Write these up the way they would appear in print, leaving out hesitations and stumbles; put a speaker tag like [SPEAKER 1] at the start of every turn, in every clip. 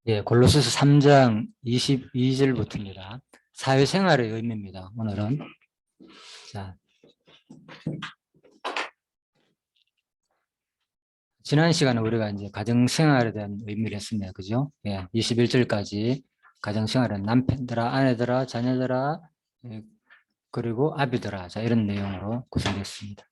[SPEAKER 1] 예, 골로새서 3장 22절부터입니다. 사회생활의 의미입니다. 오늘은 자, 지난 시간에 우리가 이제 가정생활에 대한 의미를 했습니다. 그죠? 예, 21절까지 가정생활은 남편들아, 아내들아, 자녀들아, 예, 그리고 아비들아, 자 이런 내용으로 구성됐습니다.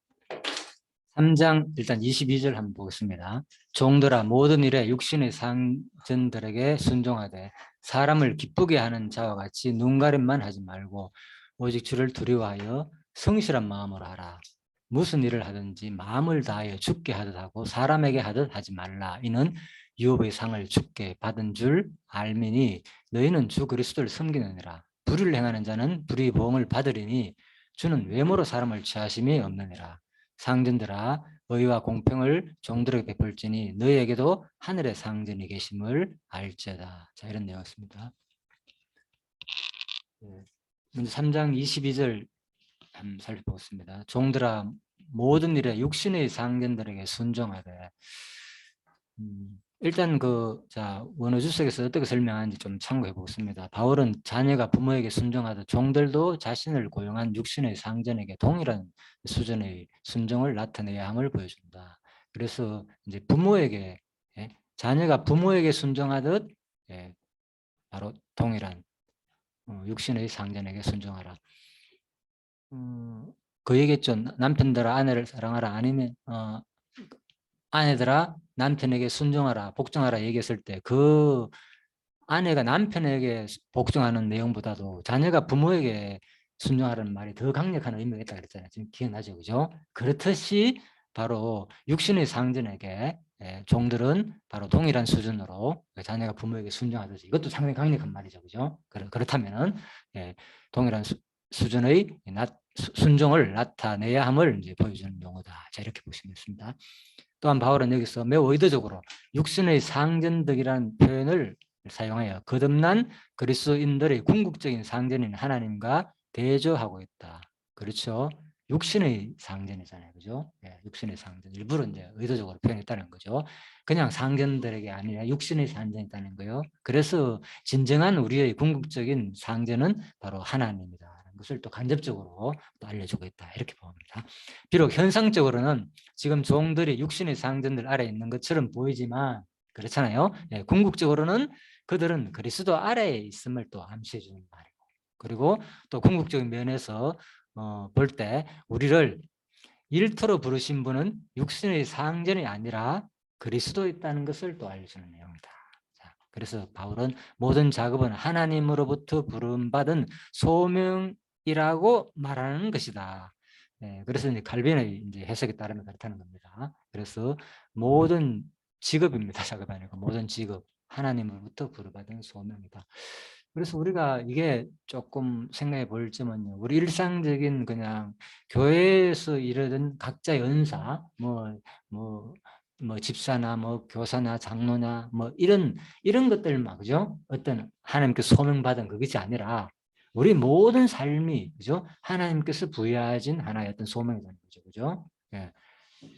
[SPEAKER 1] 3장 일단 22절 한번 보겠습니다. 종들아 모든 일에 육신의 상전들에게 순종하되 사람을 기쁘게 하는 자와 같이 눈가림만 하지 말고 오직 주를 두려워하여 성실한 마음으로 하라. 무슨 일을 하든지 마음을 다하여 주께 하듯 하고 사람에게 하듯 하지 말라. 이는 유업의 상을 주께 받은 줄 알미니 너희는 주 그리스도를 섬기느니라. 불의를 행하는 자는 불의의 보응을 받으리니 주는 외모로 사람을 취하심이 없느니라. 상전들아 의와 공평을 종들에게 베풀지니 너희에게도 하늘의 상전이 계심을 알지어다. 자 이런 내용이었습니다. 먼저 3장 22절 한번 살펴보겠습니다. 종들아 모든 일에 육신의 상전들에게 순종하되 일단 원어주석에서 어떻게 설명하는지 좀 참고해 보겠습니다. 바울은 자녀가 부모에게 순종하듯 종들도 자신을 고용한 육신의 상전에게 동일한 수준의 순종을 나타내야 함을 보여준다. 그래서 이제 부모에게 자녀가 부모에게 순종하듯 바로 동일한 육신의 상전에게 순종하라. 그 얘기했죠. 남편들아 아내를 사랑하라. 아니면 아내들아 남편에게 순종하라, 복종하라 얘기했을 때 그 아내가 남편에게 복종하는 내용보다도 자녀가 부모에게 순종하라는 말이 더 강력한 의미가 있다고 그랬잖아요. 지금 기억나죠? 그죠? 그렇듯이 바로 육신의 상전에게 종들은 바로 동일한 수준으로 자녀가 부모에게 순종하듯이 이것도 상당히 강력한 말이죠. 그죠? 그렇다면은 동일한 수준의 순종을 나타내야 함을 이제 보여주는 용어다. 자, 이렇게 보시면 됩니다. 또한 바울은 여기서 매우 의도적으로 육신의 상전덕이라는 표현을 사용하여 거듭난 그리스도인들의 궁극적인 상전인 하나님과 대조하고 있다. 그렇죠? 육신의 상전이잖아요. 그죠? 예, 육신의 상전. 일부러 이제 의도적으로 표현했다는 거죠. 그냥 상전들에게 아니라 육신의 상전이라는 거예요. 그래서 진정한 우리의 궁극적인 상전은 바로 하나님이다. 것을 또 간접적으로 또 알려주고 있다. 이렇게 봅니다. 비록 현상적으로는 지금 종들이 육신의 상전들 아래에 있는 것처럼 보이지만 그렇잖아요. 네, 궁극적으로는 그들은 그리스도 아래에 있음을 또 암시해 주는 말이고, 그리고 또 궁극적인 면에서 볼 때 우리를 일터로 부르신 분은 육신의 상전이 아니라 그리스도에 있다는 것을 또 알려주는 내용이다. 자, 그래서 바울은 모든 작업은 하나님으로부터 부름받은 소명이라고 말하는 것이다. 네, 그래서 이제 칼빈의 이제 해석에 따르면 그렇다는 겁니다. 그래서 모든 직업입니다. 작업 아니고 모든 직업 하나님으로부터 부름받은 소명이다. 그래서 우리가 이게 조금 생각해 볼 점은요. 우리 일상적인 그냥 교회에서 이르던 각자 연사, 뭐 집사나 뭐 교사나 장로나 뭐 이런 것들만 그죠? 어떤 하나님께서 소명받은 그것이 아니라 우리 모든 삶이 그죠? 하나님께서 부여하신 하나의 어떤 소명이라는 거죠, 그죠? 예.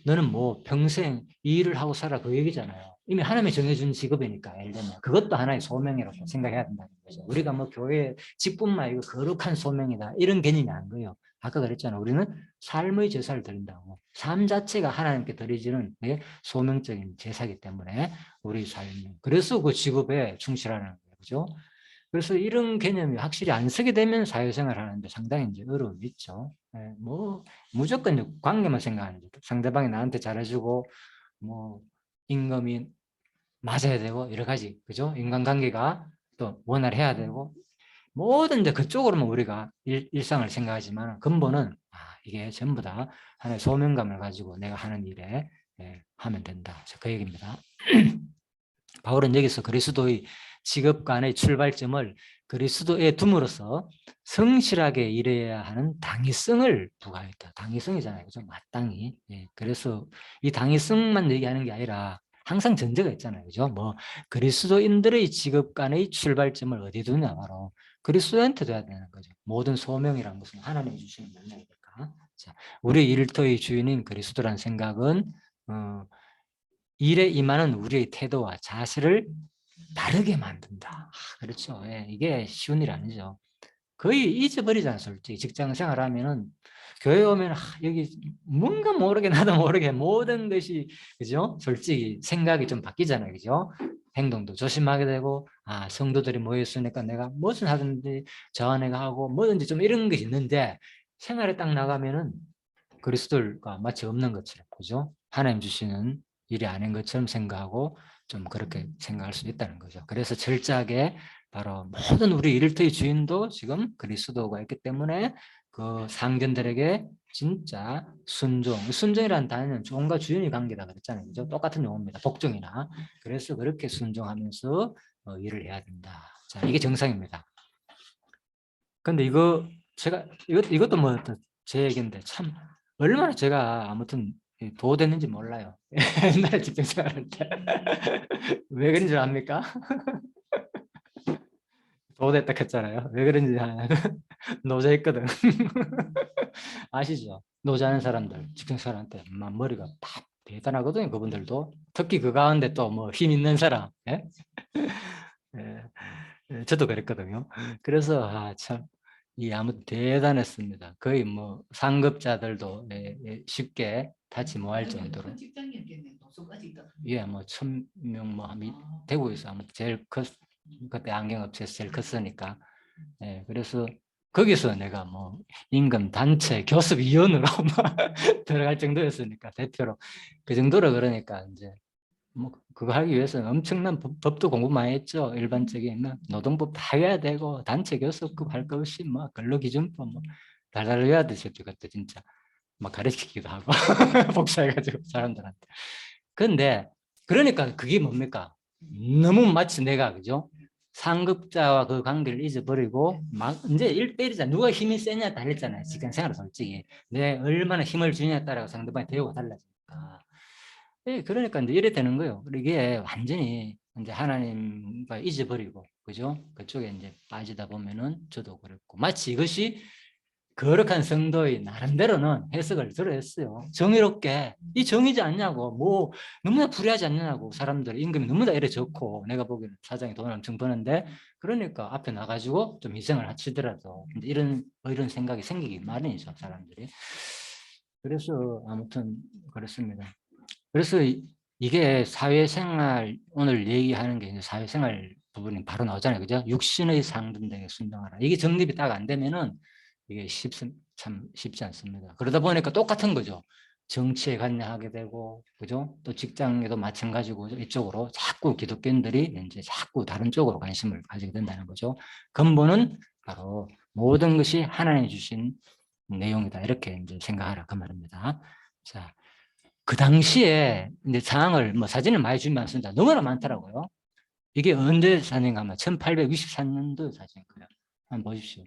[SPEAKER 1] 너는 뭐 평생 이 일을 하고 살아 그 얘기잖아요. 이미 하나님이 정해준 직업이니까 예를 들면 그것도 하나의 소명이라고 생각해야 된다는 거죠. 우리가 뭐 교회 직분만 이거 거룩한 소명이다 이런 개념이 아닌 거예요. 아까 그랬잖아요. 우리는 삶의 제사를 드린다고. 삶 자체가 하나님께 드리지는 소명적인 제사이기 때문에 우리 삶이 그래서 그 직업에 충실하는 거예요. 그죠? 그래서 이런 개념이 확실히 안 쓰게 되면 사회생활 하는데 상당히 이제 어려움이 있죠. 뭐 무조건 관계만 생각하는 거죠. 상대방이 나한테 잘해주고 뭐 임금이 맞아야 되고 여러 가지 그죠? 인간관계가 또 원활해야 되고 모든 이제 그쪽으로만 우리가 일상을 생각하지만 근본은 이게 전부 다 하나의 소명감을 가지고 내가 하는 일에 하면 된다. 그 얘기입니다. 바울은 여기서 그리스도의 직업관의 출발점을 그리스도에 둠으로써 성실하게 일해야 하는 당위성을 부과했다. 당위성이잖아요. 그죠? 마땅히. 그래서 이 당위성만 얘기하는 게 아니라 항상 전제가 있잖아요. 그죠? 뭐 그리스도인들의 직업관의 출발점을 어디 두냐 바로 그리스도한테 둬야 되는 거죠. 모든 소명이란 것은 하나님이 주시는 명령이니까. 자, 우리 일터의 주인인 그리스도란 생각은 일에 임하는 우리의 태도와 자세를 다르게 만든다. 그렇죠. 예, 이게 쉬운 일이 아니죠. 거의 잊어버리잖아, 솔직히. 직장 생활하면은 교회 오면 여기 뭔가 모르게 나도 모르게 모든 것이 그죠? 솔직히 생각이 좀 바뀌잖아요, 그죠? 행동도 조심하게 되고 성도들이 모여 있으니까 내가 무슨 하든지 저 안에가 하고 뭐든지 좀 이런 것이 있는데 생활에 딱 나가면은 그리스도가 마치 없는 것처럼 그죠? 하나님 주시는 일이 아닌 것처럼 생각하고 좀 그렇게 생각할 수 있다는 거죠. 그래서 철저하게 바로 모든 우리 일터의 주인도 지금 그리스도가 있기 때문에 그 상견들에게 진짜 순종이라는 단어는 종과 주인의 관계다 그랬잖아요. 그죠? 똑같은 용어입니다. 복종이나. 그래서 그렇게 순종하면서 일을 해야 된다. 자, 이게 정상입니다. 근데 이것도 뭐 제 얘기인데 참 얼마나 제가 아무튼 도됐는지 몰라요. 옛날에 직장 생활할 때. 왜 그런 줄 압니까? 도됐다 했잖아요. 왜 그런지 노자했거든. 아시죠? 노자하는 사람들 직장 생활할 때 머리가 다 대단하거든요. 그분들도. 특히 그 가운데 또 뭐 힘 있는 사람. 예? 예. 저도 그랬거든요. 그래서 참 아무튼 대단했습니다. 거의 뭐 상급자들도 쉽게 타지 못할 정도로.
[SPEAKER 2] 직장이었겠네. 도서까지 있다.
[SPEAKER 1] 예, 뭐 1,000명 뭐 대구에서 아무튼 제일 그때 안경업체에서 제일 컸으니까. 예, 그래서 거기서 내가 뭐 임금 단체 교섭위원으로 들어갈 정도였으니까 대표로 그 정도로 그러니까 이제 뭐 그거 하기 위해서는 엄청난 법도 공부 많이 했죠. 일반적인 노동법 다 외워야 되고 단체 교섭급 할 것 없이 뭐 근로기준법 뭐 달달 외워야 되죠. 그것도 진짜 막 가르치기도 하고 복사해가지고 사람들한테. 근데 그러니까 그게 뭡니까? 너무 마치 내가 그죠? 상급자와 그 관계를 잊어버리고 막 이제 1대1이잖아. 누가 힘이 세냐 달렸잖아요. 직장 생활은 솔직히 내 얼마나 힘을 주냐에 따라 상대방의 대우가 달라지니까. 예, 그러니까 이제 이래 되는 거예요. 이게 완전히 이제 하나님과 잊어버리고, 그죠? 그쪽에 이제 빠지다 보면은 저도 그랬고, 마치 이것이 거룩한 성도의 나름대로는 해석을 들어했어요. 정의롭게 이 정의지 않냐고, 뭐 너무나 불의하지 않냐고, 사람들 임금이 너무나 이래 좋고, 내가 보기에는 사장이 돈을 엄청 버는데, 그러니까 앞에 나가지고 좀 희생을 하시더라도 이런 생각이 생기기 마련이죠, 사람들이. 그래서 아무튼 그렇습니다. 그래서 이게 사회생활 오늘 얘기하는 게 이제 사회생활 부분이 바로 나오잖아요, 그죠? 육신의 상등되게 순종하라. 이게 정립이 딱 안 되면은 이게 참 쉽지 않습니다. 그러다 보니까 똑같은 거죠. 정치에 관여하게 되고, 그죠? 또 직장에도 마찬가지고 이쪽으로 자꾸 기독교인들이 이제 자꾸 다른 쪽으로 관심을 가지게 된다는 거죠. 근본은 바로 모든 것이 하나님 주신 내용이다. 이렇게 이제 생각하라 그 말입니다. 자. 그 당시에 이제 상황을 뭐 사진을 많이 주면 않습니다. 너무나 많더라고요. 이게 언제 사진인가 하면 1864년도 사진인 거예요. 한번 보십시오.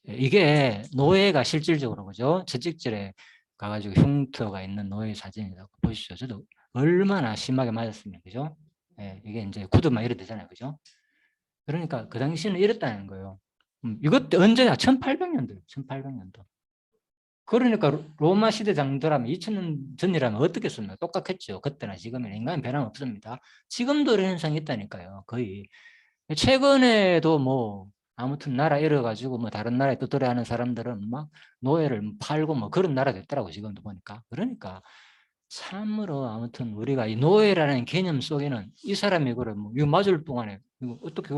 [SPEAKER 1] 이게 노예가 실질적으로 그죠? 채찍질에 가가지고 흉터가 있는 노예 사진이라고 보십시오. 저도 얼마나 심하게 맞았습니다. 그죠? 예, 이게 이제 구두만 이래 되잖아요. 그죠? 그러니까 그 당시에는 이랬다는 거예요. 이것도 언제냐? 1800년도, 1800년도. 그러니까 로마 시대 정도라면 2000년 전이라면 어떻겠습니까? 똑같겠죠. 그때나 지금은 인간은 변함없습니다. 지금도 이런 현상이 있다니까요. 거의. 최근에도 뭐 아무튼 나라 잃어가지고 뭐 다른 나라에 떠돌이 하는 사람들은 막 노예를 팔고 뭐 그런 나라도 있더라고 지금도 보니까. 그러니까 참으로 아무튼 우리가 이 노예라는 개념 속에는 이 사람이 이거를 뭐 이거 맞을 동안에 이거 어떻게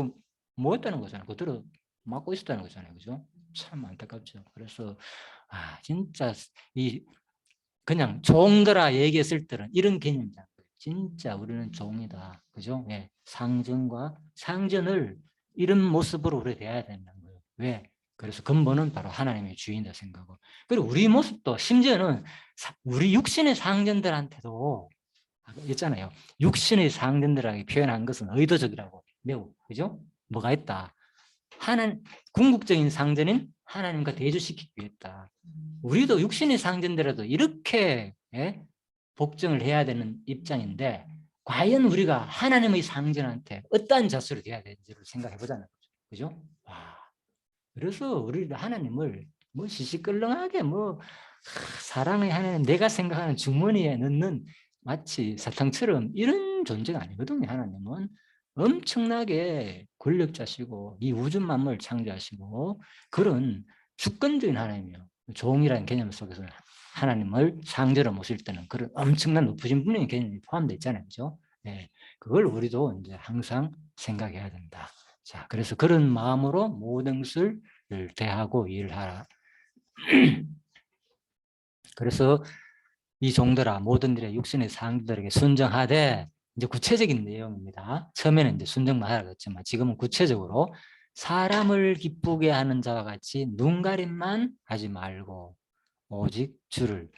[SPEAKER 1] 뭐 했다는 거잖아요. 그대로 맞고 있었다는 거잖아요. 그죠? 참 안타깝죠. 그래서 진짜 이 그냥 종들아 얘기했을 때는 이런 개념이잖아요. 진짜 우리는 종이다. 그죠? 예. 상전과 상전을 이런 모습으로 우리 대해야 된다는 거예요. 왜? 그래서 근본은 바로 하나님의 주인이다 생각하고. 그리고 우리 모습도 심지어는 우리 육신의 상전들한테도 있잖아요. 육신의 상전들에게 표현한 것은 의도적이라고 매우 그죠? 뭐가 있다. 궁극적인 상전인 하나님과 대조시키기 위했다. 우리도 육신의 상전들라도 이렇게 복종을 해야 되는 입장인데 과연 우리가 하나님의 상전한테 어떠한 자세로 돼야 되는지를 생각해 보자는 거죠. 그죠? 와, 그래서 우리 하나님을 뭐 시시끌렁하게 뭐 사랑의 하나님 내가 생각하는 주머니에 넣는 마치 사탕처럼 이런 존재가 아니거든요. 하나님은 엄청나게 권력자시고 이 우주 만물을 창조하시고 그런 주권적인 하나님이요. 종이라는 개념 속에서 하나님을 상대로 모실 때는 그런 엄청난 높으신 분의 개념이 포함되어 있잖아요. 그죠? 네. 그걸 우리도 이제 항상 생각해야 된다. 자, 그래서 그런 마음으로 모든 것을 대하고 일하라. 그래서 이 종들아 모든 일에 육신의 상들에게 순정하되 이제 구체적인 내용입니다. 처음에는 이제 순정만 하라고 했지만 지금은 구체적으로 사람을 기쁘게 하는 자와 같이 눈가림만 하지 말고 오직 주를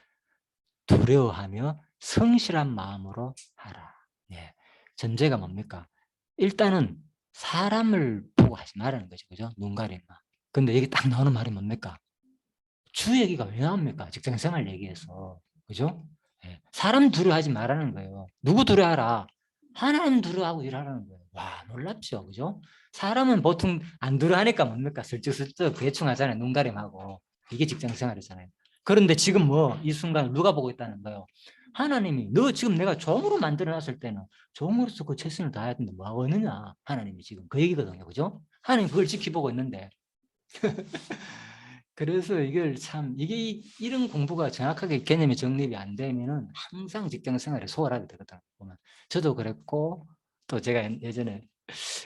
[SPEAKER 1] 두려워하며 성실한 마음으로 하라. 예. 전제가 뭡니까? 일단은 사람을 보고 하지 말라는 거죠. 그죠? 눈가림만. 근데 여기 딱 나오는 말이 뭡니까? 주 얘기가 왜 나옵니까? 직장생활 얘기에서. 그죠? 예. 사람 두려워하지 말라는 거예요. 누구 두려워하라? 하나님 두려워하고 일하라는 거예요. 와, 놀랍죠? 그죠? 사람은 보통 안 두려워하니까 뭡니까? 슬쩍슬쩍 대충 하잖아요. 눈가림하고. 이게 직장생활이잖아요. 그런데 지금 뭐 이 순간 누가 보고 있다는 거예요? 하나님이 너 지금 내가 종으로 만들어놨을 때는 종으로서 그 최선을 다해야 되는데 뭐 하고 있느냐? 하나님이 지금 그 얘기거든요. 그죠? 하나님 그걸 지켜보고 있는데 그래서 이걸 참 이게 이런 공부가 정확하게 개념이 정립이 안 되면은 항상 직장 생활에 소홀하게 되거든. 보면 저도 그랬고 또 제가 예전에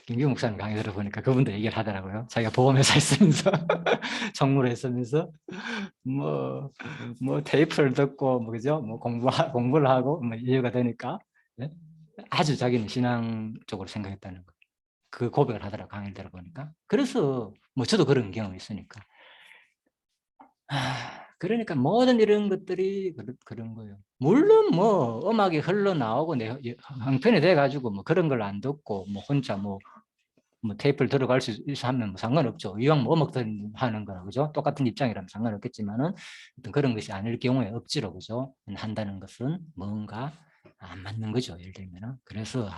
[SPEAKER 1] 김규 목사님 강의 들어보니까 그분도 얘기를 하더라고요. 자기가 보험회사 있으면서 정무를 했으면서 뭐, 뭐 테이프를 듣고 뭐 그죠? 뭐 공부를 하고 뭐 이해가 되니까 네? 아주 자기는 신앙 쪽으로 생각했다는 거. 그 고백을 하더라고 강의 들어보니까. 그래서 뭐 저도 그런 경험이 있으니까. 그러니까 모든 이런 것들이 그런 거예요. 물론 뭐 음악이 흘러나오고 내 형편이 돼가지고 뭐 그런 걸 안 듣고 뭐 혼자 뭐 테이프를 들어갈 수 있어 하면 뭐 상관없죠. 이왕 뭐 음악 하는 거라 그죠? 똑같은 입장이라면 상관없겠지만은 어떤 그런 것이 아닐 경우에 억지로 그죠? 한다는 것은 뭔가 안 맞는 거죠. 예를 들면은 그래서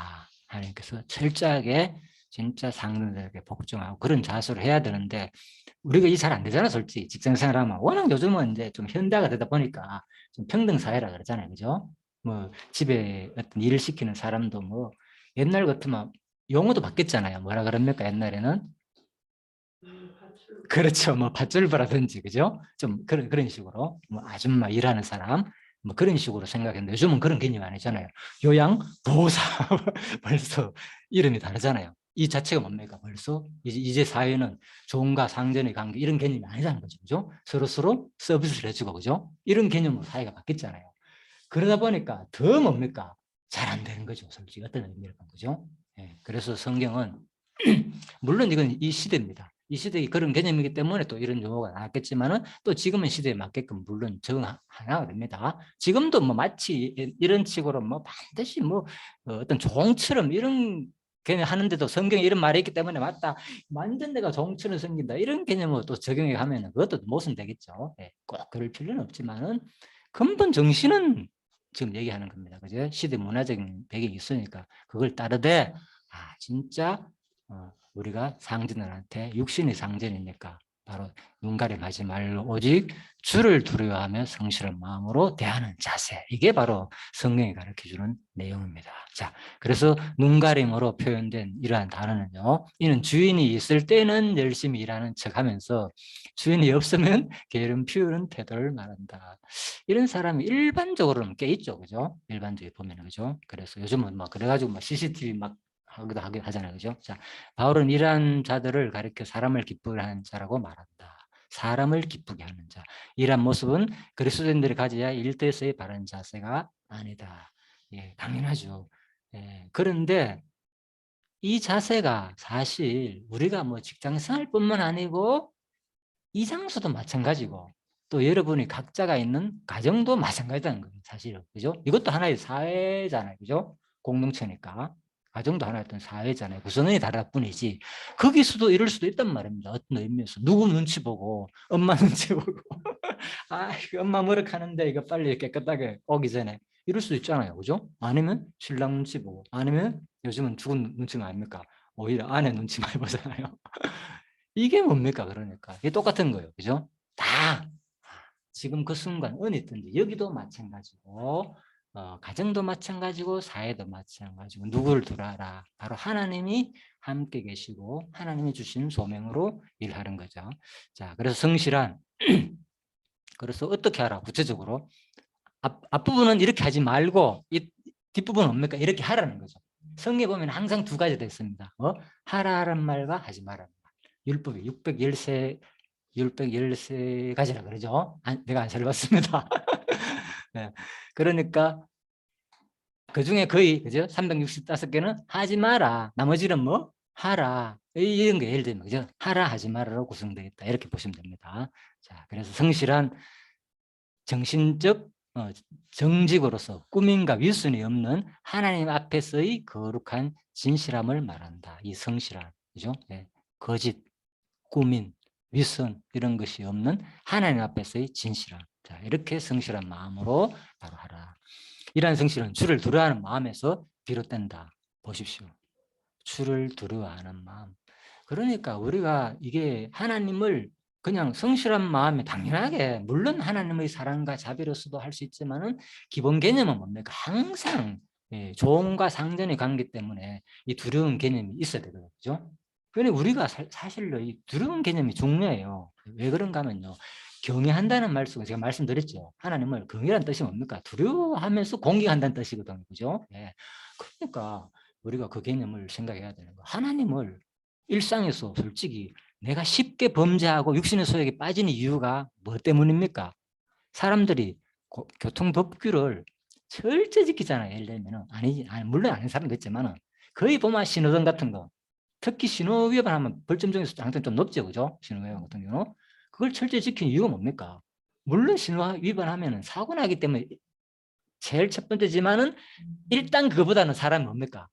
[SPEAKER 1] 하나님께서 철저하게 진짜 상대들에게 복종하고 그런 자세로 해야 되는데 우리가 이 잘 안 되잖아, 솔직히. 직장 생활하면. 워낙 요즘은 이제 좀 현대가 되다 보니까 좀 평등 사회라 그러잖아요. 그죠? 뭐 집에 어떤 일을 시키는 사람도 뭐 옛날 같으면 용어도 바뀌었잖아요. 뭐라 그럽니까? 옛날에는 그렇죠. 뭐 밧줄바라든지 그죠? 좀 그런 식으로 뭐 아줌마 일하는 사람 뭐 그런 식으로 생각했는데 요즘은 그런 개념이 아니잖아요. 요양 보호사 벌써 이름이 다르잖아요. 이 자체가 뭡니까? 벌써 이제 사회는 종과 상전의 관계 이런 개념이 아니라는 거죠. 그죠? 서로 서비스를 해주고 그죠? 이런 개념으로 사회가 바뀌었잖아요. 그러다 보니까 더 뭡니까? 잘 안 되는 거죠. 솔직히 어떤 의미를 본 거죠. 예, 그래서 성경은 물론 이건 이 시대입니다. 이 시대의 그런 개념이기 때문에 또 이런 용어가 나왔겠지만은 또 지금은 시대에 맞게끔 물론 적응하나가 됩니다. 지금도 뭐 마치 이런 식으로 뭐 반드시 뭐 어떤 종처럼 이런 개념 하는데도 성경에 이런 말이 있기 때문에 맞다. 완전 내가 종처럼 생긴다. 이런 개념으로 또 적용해 가면 그것도 모순되겠죠. 예, 꼭 그럴 필요는 없지만은 근본 정신은 지금 얘기하는 겁니다. 그죠? 시대 문화적인 배경이 있으니까 그걸 따르되 진짜 우리가 상전들한테 육신의 상전이니까 바로 눈가림하지 말고 오직 주를 두려워하며 성실한 마음으로 대하는 자세. 이게 바로 성경이 가르쳐주는 내용입니다. 자, 그래서 눈가림으로 표현된 이러한 단어는요. 이는 주인이 있을 때는 열심히 일하는 척하면서 주인이 없으면 게으름 피우는 태도를 말한다. 이런 사람이 일반적으로는 꽤 있죠, 그죠? 일반적으로 보면 그죠? 그래서 요즘은 막 그래가지고 막 CCTV 막 하기도 하잖아요, 그죠? 자, 바울은 이러한 자들을 가리켜 사람을 기쁘게 하는 자라고 말한다. 사람을 기쁘게 하는 자. 이러한 모습은 그리스도인들이 가져야 일대에서의 바른 자세가 아니다. 예, 당연하죠. 예, 그런데 이 자세가 사실 우리가 뭐 직장 생활뿐만 아니고 이 장소도 마찬가지고 또 여러분이 각자가 있는 가정도 마찬가지다는 거예요. 사실은. 그죠? 이것도 하나의 사회잖아요. 그죠? 공동체니까. 가정도 하나의 어떤 사회잖아요. 구성원이 다를 뿐이지. 거기서도 이럴 수도 있단 말입니다. 어떤 의미에서. 누구 눈치 보고, 엄마 눈치 보고. 이거 엄마 머쓱하는데 이거 빨리 깨끗하게 오기 전에. 이럴 수도 있잖아요. 그죠? 아니면 신랑 눈치 보고. 아니면 요즘은 죽은 눈치가 아닙니까? 오히려 아내 눈치 많이 보잖아요. 이게 뭡니까? 그러니까. 이게 똑같은 거예요. 그죠? 다 지금 그 순간 어느 있든지 여기도 마찬가지고 가정도 마찬가지고 사회도 마찬가지고 누구를 두라라. 바로 하나님이 함께 계시고 하나님이 주신 소명으로 일하는 거죠. 자, 그래서 성실한 그래서 어떻게 하라 구체적으로 앞부분은 이렇게 하지 말고 이 뒷부분은 뭡니까? 이렇게 하라는 거죠. 성경에 보면 항상 두 가지가 있습니다. 하라는 말과 하지 말라는 말. 율법이 613가지라 그러죠. 내가 안 읽었습니다. 네. 그러니까 그중에 거의 그죠? 365개는 하지 마라. 나머지는 뭐 하라. 이런 게 예를 들면 그죠? 하라 하지 마라로 구성되어 있다. 이렇게 보시면 됩니다. 자, 그래서 성실한 정신적 정직으로서 꾸밈과 위선이 없는 하나님 앞에서의 거룩한 진실함을 말한다. 이 성실한 그죠? 네. 거짓, 꾸민, 위선 이런 것이 없는 하나님 앞에서의 진실함. 자, 이렇게 성실한 마음으로 바로 하라. 이러한 성실은 주를 두려워하는 마음에서 비롯된다. 보십시오. 주를 두려워하는 마음. 그러니까 우리가 이게 하나님을 그냥 성실한 마음에 당연하게 물론 하나님의 사랑과 자비로서도 할 수 있지만은 기본 개념은 뭡니까? 항상 조언과 상전의 관계 때문에 이 두려운 개념이 있어야 되거든요. 그죠? 그런데 우리가 사실로 이 두려운 개념이 중요해요. 왜 그런가 하면요. 경외한다는 말 속에 제가 말씀드렸죠. 하나님을 경외라는 뜻이 뭡니까? 두려워하면서 공경한다는 뜻이거든요. 그죠? 예. 그러니까 우리가 그 개념을 생각해야 되는 거. 하나님을 일상에서 솔직히 내가 쉽게 범죄하고 육신의 소욕에 빠지는 이유가 뭐 때문입니까? 사람들이 교통법규를 철저히 지키잖아요. 예를 들면 아니 물론 아닌 사람도 있지만 거의 보면 신호등 같은 거 특히 신호 위반하면 벌점 중에서 장점 좀 높죠. 그죠? 신호 위반 같은 경우는 그걸 철저히 지키는 이유가 뭡니까? 물론 신호 위반하면 사고 나기 때문에 제일 첫 번째지만은 일단 그거보다는 사람이 뭡니까?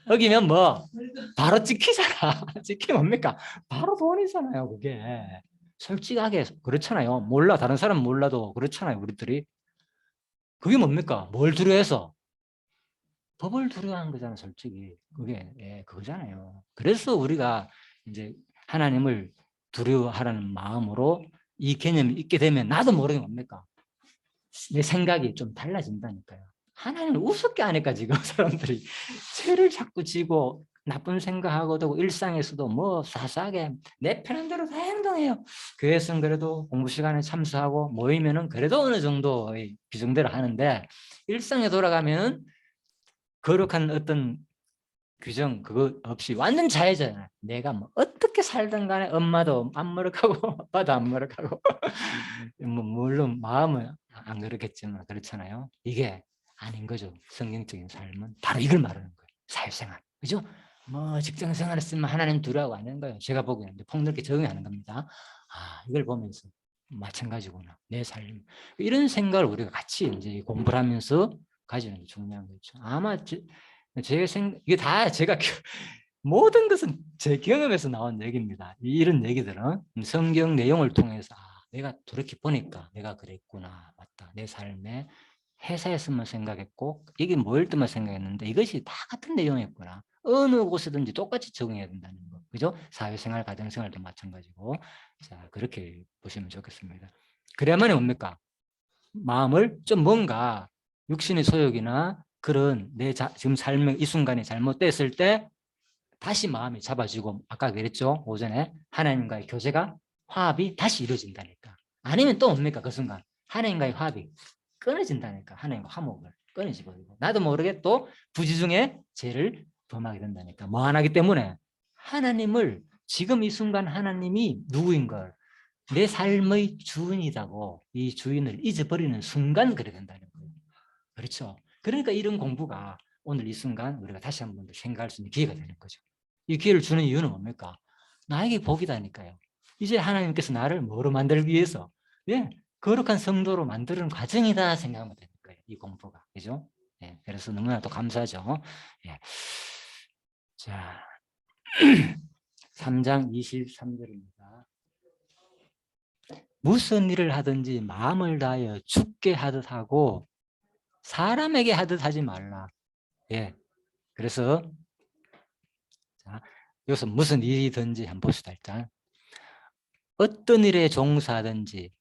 [SPEAKER 1] 어기면 뭐 바로 찍히잖아. 찍히면 뭡니까? 바로 돈이잖아요. 그게 솔직하게 그렇잖아요. 몰라 다른 사람 몰라도 그렇잖아요. 우리들이 그게 뭡니까? 뭘 두려워해서 법을 두려워하는 거잖아. 솔직히 그게 그거잖아요. 그래서 우리가 이제 하나님을 두려워하라는 마음으로 이 개념이 있게 되면 나도 모르게 뭡니까? 내 생각이 좀 달라진다니까요. 하나님을 우습게 하니까 지금 사람들이 죄를 자꾸 지고 나쁜 생각하고 또 일상에서도 뭐 사사하게 내 편한 대로 다 행동해요. 교회에서는 그래도 공부 시간에 참석하고 모이면은 그래도 어느 정도의 규정대로 하는데 일상에 돌아가면은 거룩한 어떤 규정 그거 없이 완전 자유잖아요. 내가 뭐 어떻게 살든 간에 엄마도 안 머쓱하고 아빠도 안 머쓱하고 뭐 물론 마음은 안 그렇겠지만 그렇잖아요. 이게 아닌 거죠. 성경적인 삶은 바로 이걸 말하는 거예요. 사회생활. 그죠? 뭐 직장 생활을 쓰면 하나님 두려워 하는 거예요. 제가 보기에는 폭넓게 적용하는 겁니다. 이걸 보면서 마찬가지구나. 내 삶. 이런 생각을 우리가 같이 이제 공부를 하면서 가지는 게 중요한 거죠. 아마 이게 다 제가 모든 것은 제 경험에서 나온 얘기입니다. 이런 얘기들은 성경 내용을 통해서 내가 돌이켜 보니까 내가 그랬구나. 맞다. 내 삶에 회사에서만 생각했고 이게 모일 때만 생각했는데 이것이 다 같은 내용이었구나. 어느 곳에든지 똑같이 적용해야 된다는 거. 그죠? 사회생활, 가정생활도 마찬가지고. 자, 그렇게 보시면 좋겠습니다. 그래야만이 뭡니까? 마음을 좀 뭔가 육신의 소욕이나 그런 내 지금 삶의 이 순간이 잘못됐을 때 다시 마음이 잡아지고 아까 그랬죠 오전에 하나님과의 교제가 화합이 다시 이루어진다니까. 아니면 또 뭡니까 그 순간 하나님과의 화합이 끊어진다니까. 하나님과 화목을 끊어지버리고 나도 모르게 또 부지중에 죄를 범하게 된다니까. 뭐 안 하기 때문에 하나님을 지금 이 순간 하나님이 누구인 걸 내 삶의 주인이라고 이 주인을 잊어버리는 순간 그래 된다는 거예요. 그렇죠. 그러니까 이런 공부가 오늘 이 순간 우리가 다시 한 번 더 생각할 수 있는 기회가 되는 거죠. 이 기회를 주는 이유는 뭡니까? 나에게 복이다니까요. 이제 하나님께서 나를 뭐로 만들기 위해서 거룩한 성도로 만드는 과정이다 생각하면 되는 거예요. 이 공부가. 그죠? 그래서 너무나도 감사하죠. 자, 3장 23절입니다. 무슨 일을 하든지 마음을 다하여 죽게 하듯 하고 사람에게 하듯 하지 말라. 그래서 자, 여기서 무슨 일이든지 한번 봅시다. 일단 어떤 일에 종사하든지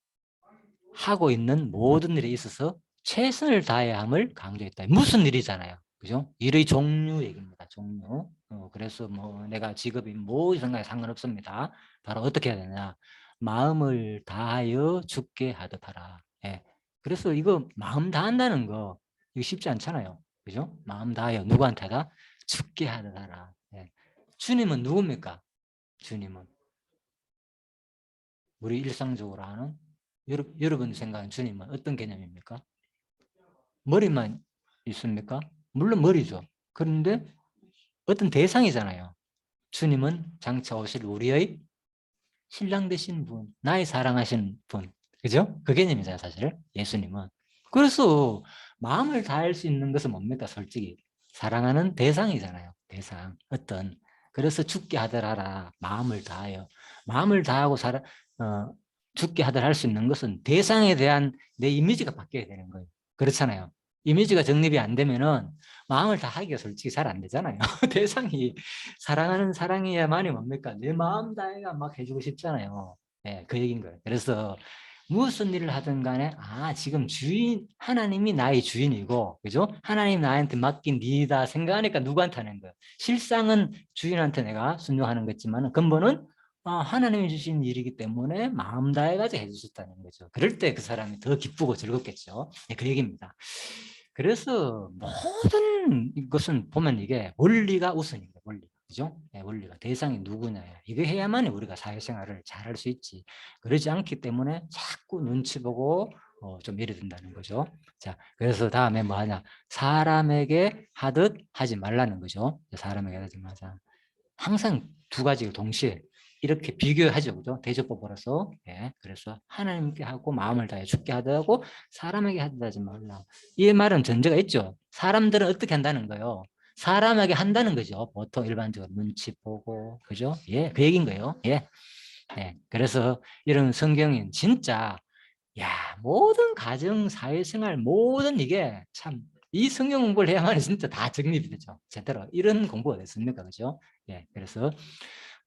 [SPEAKER 1] 하고 있는 모든 일에 있어서 최선을 다해야 함을 강조했다. 무슨 일이잖아요. 그죠? 일의 종류 얘기입니다. 종류. 그래서 뭐 내가 직업이 뭐 생각에 상관없습니다. 바로 어떻게 해야 되냐. 마음을 다하여 죽게 하듯 하라. 예. 그래서 이거 마음 다한다는 거 이거 쉽지 않잖아요. 그죠? 마음 다하여 누구한테 하다? 죽게 하듯 하라. 예. 주님은 누굽니까? 주님은 우리 일상적으로 아는 여러분 생각하는 주님은 어떤 개념입니까? 머리만 있습니까? 물론 머리죠. 그런데 어떤 대상이잖아요. 주님은 장차 오실 우리의 신랑 되신 분, 나의 사랑하신 분. 그죠? 그 개념이잖아요, 사실. 예수님은. 그래서 마음을 다할 수 있는 것은 뭡니까? 솔직히. 사랑하는 대상이잖아요. 대상. 어떤. 그래서 죽게 하더라라. 마음을 다하여. 마음을 다하고 죽게 하더라 할 수 있는 것은 대상에 대한 내 이미지가 바뀌어야 되는 거예요. 그렇잖아요. 이미지가 정립이 안 되면은 마음을 다 하기가 솔직히 잘 안 되잖아요. 대상이 사랑하는 사랑이야만이 뭡니까? 내 마음 다해가 막 해주고 싶잖아요. 네, 그 얘기인 거예요. 그래서 무슨 일을 하든 간에 지금 하나님이 나의 주인이고 그죠? 하나님 나한테 맡긴 일이다 생각하니까 누구한테 하는 거예요? 실상은 주인한테 내가 순종하는 거지만 근본은 하나님이 주신 일이기 때문에 마음 다해가지고 해주셨다는 거죠. 그럴 때 그 사람이 더 기쁘고 즐겁겠죠. 네, 그 얘기입니다. 그래서 모든 것은 보면 이게 원리가 우선입니다. 원리. 그죠? 네, 원리가 대상이 누구냐. 이거 해야만 우리가 사회생활을 잘할 수 있지. 그러지 않기 때문에 자꾸 눈치 보고 좀 이래 된다는 거죠. 자, 그래서 다음에 뭐 하냐. 사람에게 하듯 하지 말라는 거죠. 사람에게 하지 말자. 항상 두 가지를 동시에 이렇게 비교하죠. 그죠? 대조법으로서. 예. 그래서 하나님께 하고 마음을 다해 죽게 하더라고 사람에게 하지 말라. 이 말은 전제가 있죠. 사람들은 어떻게 한다는 거예요? 사람에게 한다는 거죠. 보통 일반적으로 눈치 보고. 그죠? 예. 그 얘기인 거예요. 예. 예. 그래서 이런 성경인 진짜 모든 가정, 사회생활, 모든 이게 참 이 성경 공부를 해야만 진짜 다 정립이 되죠. 제대로. 이런 공부가 됐습니까? 그죠? 예. 그래서